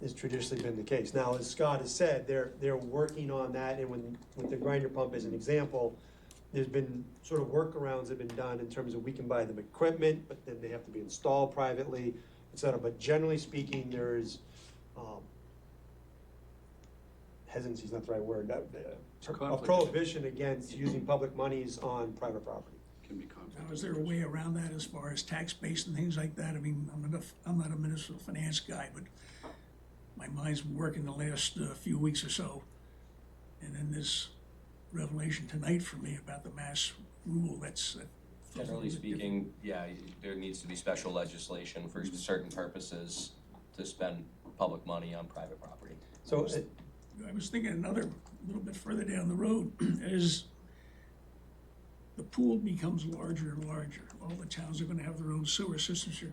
Has traditionally been the case. Now, as Scott has said, they're working on that, and with the grinder pump as an example, there's been sort of workarounds that have been done in terms of we can buy them equipment, but then they have to be installed privately, et cetera. But generally speaking, there's, hesitancy is not the right word, a prohibition against using public monies on private property. Can be conflict. Now, is there a way around that as far as tax base and things like that? I mean, I'm not a municipal finance guy, but my mind's been working the last few weeks or so. And then this revelation tonight for me about the mass rule, that's Generally speaking, yeah, there needs to be special legislation for certain purposes to spend public money on private property. So I was thinking another little bit further down the road, as the pool becomes larger and larger, all the towns are gonna have their own sewer systems here.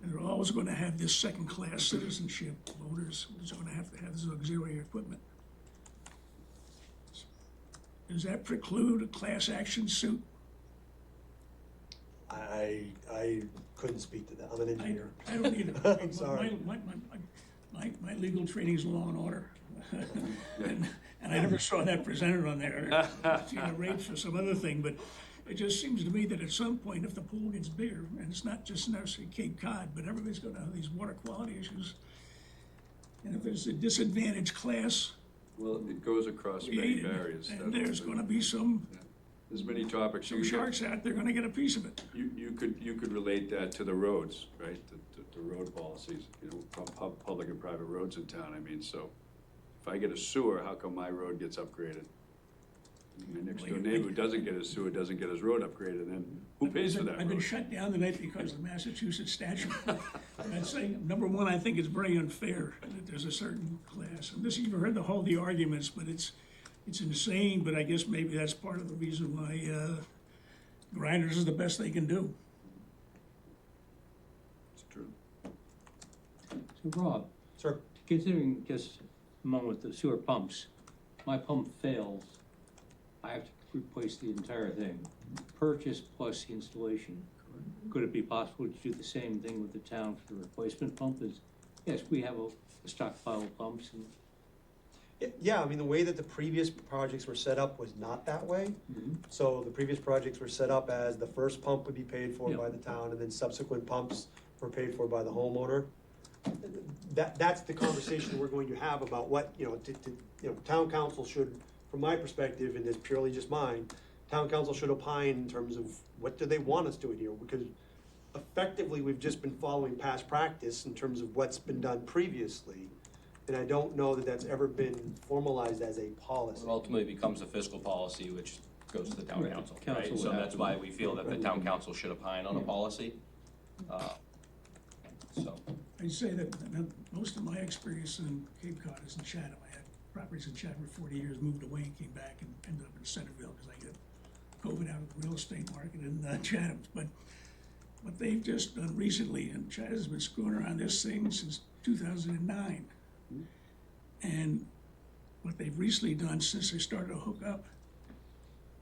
And they're always gonna have this second-class citizenship voters, who's gonna have to have this auxiliary equipment. Does that preclude a class action suit? I couldn't speak to that. I'm an engineer. I don't either. I'm sorry. My legal training's law and order. And I never saw that presented on there. Rapes or some other thing, but it just seems to me that at some point, if the pool gets bigger, and it's not just necessarily Cape Cod, but everybody's gonna have these water quality issues. And if there's a disadvantaged class, Well, it goes across many created, barriers. and there's gonna be some There's many topics. You could- sharks out there gonna get a piece of it. You could relate that to the roads, right? The road policies, you know, public and private roads in town. I mean, so if I get a sewer, how come my road gets upgraded? My next door neighbor who doesn't get his sewer doesn't get his road upgraded, and who pays for that I've been road? shut down tonight because of Massachusetts statute. And I'd say, number one, I think it's very unfair that there's a certain class. And this, you've heard the arguments, but it's insane, but I guess maybe that's part of the reason why grinders is the best they can do. It's true. So Rob, Sir, considering just a moment the sewer pumps, my pump fails, I have to replace the entire thing, purchase plus the installation. Could it be possible to do the same thing with the town for the replacement pump? Is, yes, we have a stockpile of pumps and yeah, I mean, the way that the previous projects were set up was not that way. So the previous projects were set up as the first pump would be paid for by the town, and then subsequent pumps were paid for by the homeowner. That's the conversation we're going to have about what, town council should, from my perspective, and it's purely just mine, town council should opine in terms of what do they want us doing here, because effectively, we've just been following past practice in terms of what's been done previously. And I don't know that that's ever been formalized as a policy. It ultimately becomes a fiscal policy, which goes to the town Right. council, Council right? would So have that's to- why we feel that the town council should opine on a policy. So, I'd say that most of my experience in Cape Cod is in Chatham. I had properties in Chatham for 40 years, moved away and came back and ended up in Centerville because I got COVID out of the real estate market in Chatham. But what they've just done recently, and Chatham's been screwing around this thing since 2009. And what they've recently done since they started to hook up,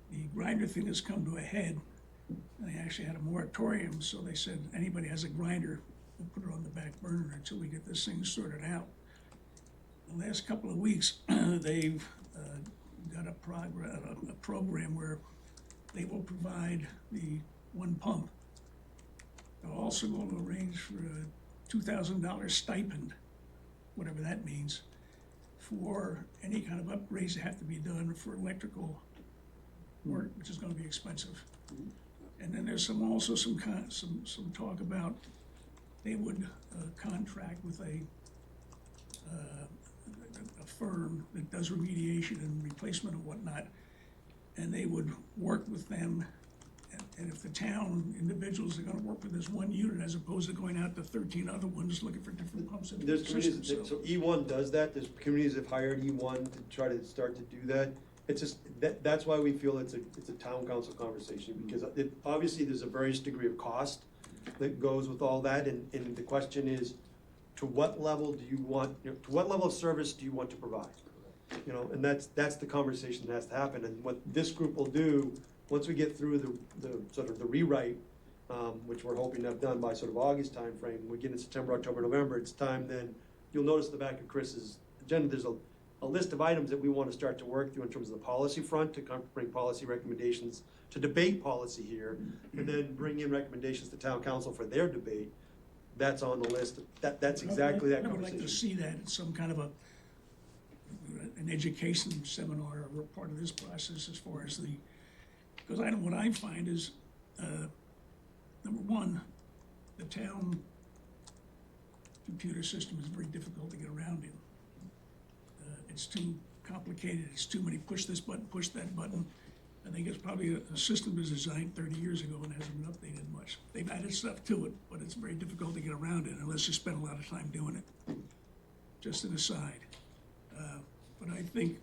the grinder thing has come to a head. And they actually had a moratorium, so they said anybody has a grinder, we'll put it on the back burner until we get this thing sorted out. The last couple of weeks, they've got a program where they will provide the one pump. They're also going to arrange for a $2,000 stipend, whatever that means, for any kind of upgrades that have to be done for electrical work, which is gonna be expensive. And then there's also some talk about they would contract with a a firm that does remediation and replacement and whatnot, and they would work with them. And if the town individuals are gonna work with this one unit as opposed to going out to 13 other ones looking for different pumps and There's systems, communities, so E1 does that, there's communities that have hired E1 to try to start to do that. It's just, that's why we feel it's a town council conversation, because obviously there's a various degree of cost that goes with all that, and the question is, to what level do you want, to what level of service do you want to provide? And that's the conversation that has to happen, and what this group will do, once we get through the sort of the rewrite, which we're hoping to have done by sort of August timeframe, we get in September, October, November, it's time then, you'll notice the back of Chris's agenda, there's a list of items that we want to start to work through in terms of the policy front, to bring policy recommendations, to debate policy here, and then bring in recommendations to town council for their debate. That's on the list, that's exactly that I would like to conversation. see that in some kind of an education seminar or part of this process as far as because what I find is, number one, the town computer system is very difficult to get around in. It's too complicated, it's too many push this button, push that button. I think it's probably a system was designed 30 years ago and hasn't been updated much. They've added stuff to it, but it's very difficult to get around it unless you spend a lot of time doing it. Just an aside. But I think,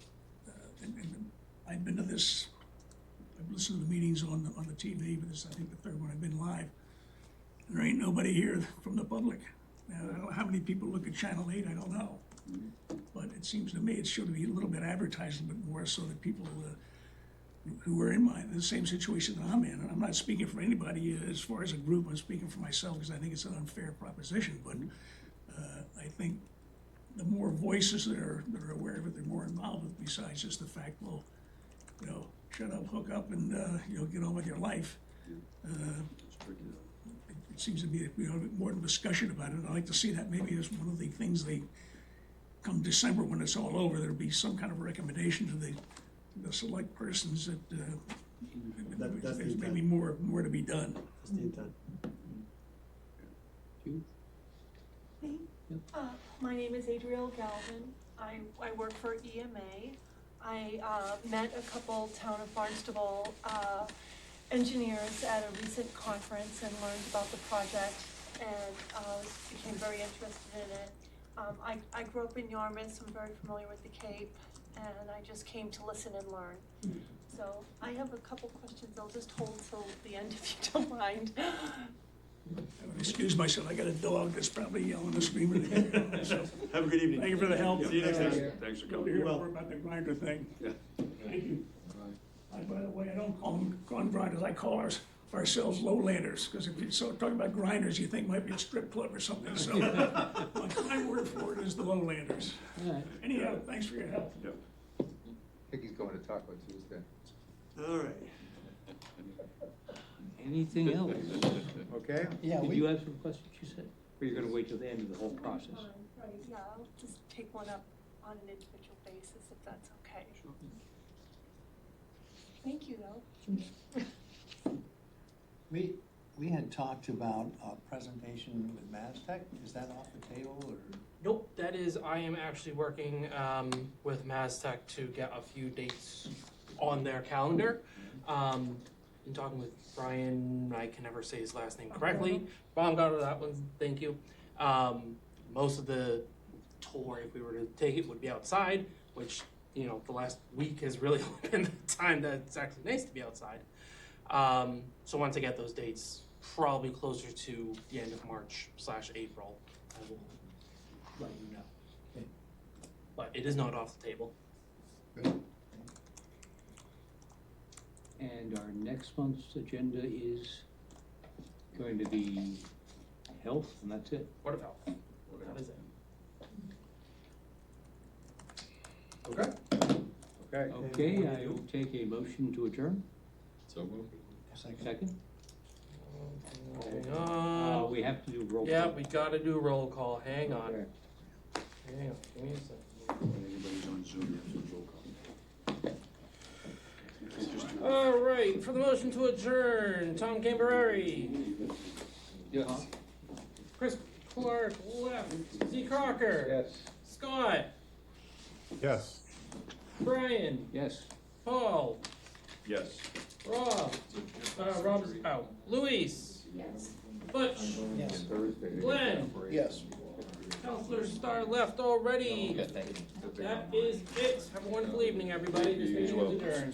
and I've been to this, I've listened to the meetings on the TV, but this is, I think, the third one I've been live. And there ain't nobody here from the public. Now, I don't know how many people look at Channel 8, I don't know. But it seems to me it should be a little bit advertised a bit more so that people who are in the same situation that I'm in, and I'm not speaking for anybody as far as a group, I'm speaking for myself because I think it's an unfair proposition, but I think the more voices that are aware of it, they're more involved with, besides just the fact, well, shut up, hook up, and get on with your life. It seems to be more discussion about it. I'd like to see that maybe as one of the things come December when it's all over, there'll be some kind of recommendation to the select persons that That's the there's maybe intent. more to be done. That's the intent. My name is Adriel Galvin. I work for EMA. I met a couple town of Barnstable engineers at a recent conference and learned about the project and became very interested in it. I grew up in Yarmouth, so I'm very familiar with the Cape, and I just came to listen and learn. So I have a couple questions. I'll just hold till the end if you don't mind. Excuse myself, I got a dog that's probably yelling and screaming. So, Have a good evening. thank you for the help. See you next time. Thanks for Go to coming. hear more about the grinder thing. Yeah. Thank you. By the way, I don't call them grinders, I call ourselves lowlanders, because if you're talking about grinders, you think it might be a strip club or something, so my word for it is the lowlanders. All right. Anyhow, thanks for your help. Yep. I think he's going to Taco Tuesday. All right. Anything else? Okay? Did you have some questions, you said? Or you're gonna wait till the end of the whole process? Right, yeah, I'll just take one up on an individual basis if that's okay. Thank you, though. We had talked about a presentation with MasTech, is that off the table, or? Nope, I am actually working with MasTech to get a few dates on their calendar. Been talking with Brian, I can never say his last name correctly. Baumgartner, that one, thank you. Most of the tour, if we were to take it, would be outside, which, the last week has really been the time that it's actually nice to be outside. So once I get those dates, probably closer to the end of March/April, I will let you know. But it is not off the table. And our next month's agenda is going to be health, and that's it. Board of Health. That is it. Okay. Okay. Okay, I will take a motion to adjourn. So moved. Second? Hang on. We have to do roll call. Yeah, we gotta do roll call. Hang on. Okay. Hang on. Give me a second. Anybody's on Zoom, you have to roll call. All right, for the motion to adjourn, Tom Cambereri, Yes. Chris Clark left, Z Crocker, Yes. Scott, Yes. Brian, Yes. Paul, Yes. Rob, Rob's out, Luis, Butch, Yes. Glenn, Yes. Counselor Starr left already. Good, thank you. That is it. Have a wonderful evening, everybody. This meeting is adjourned.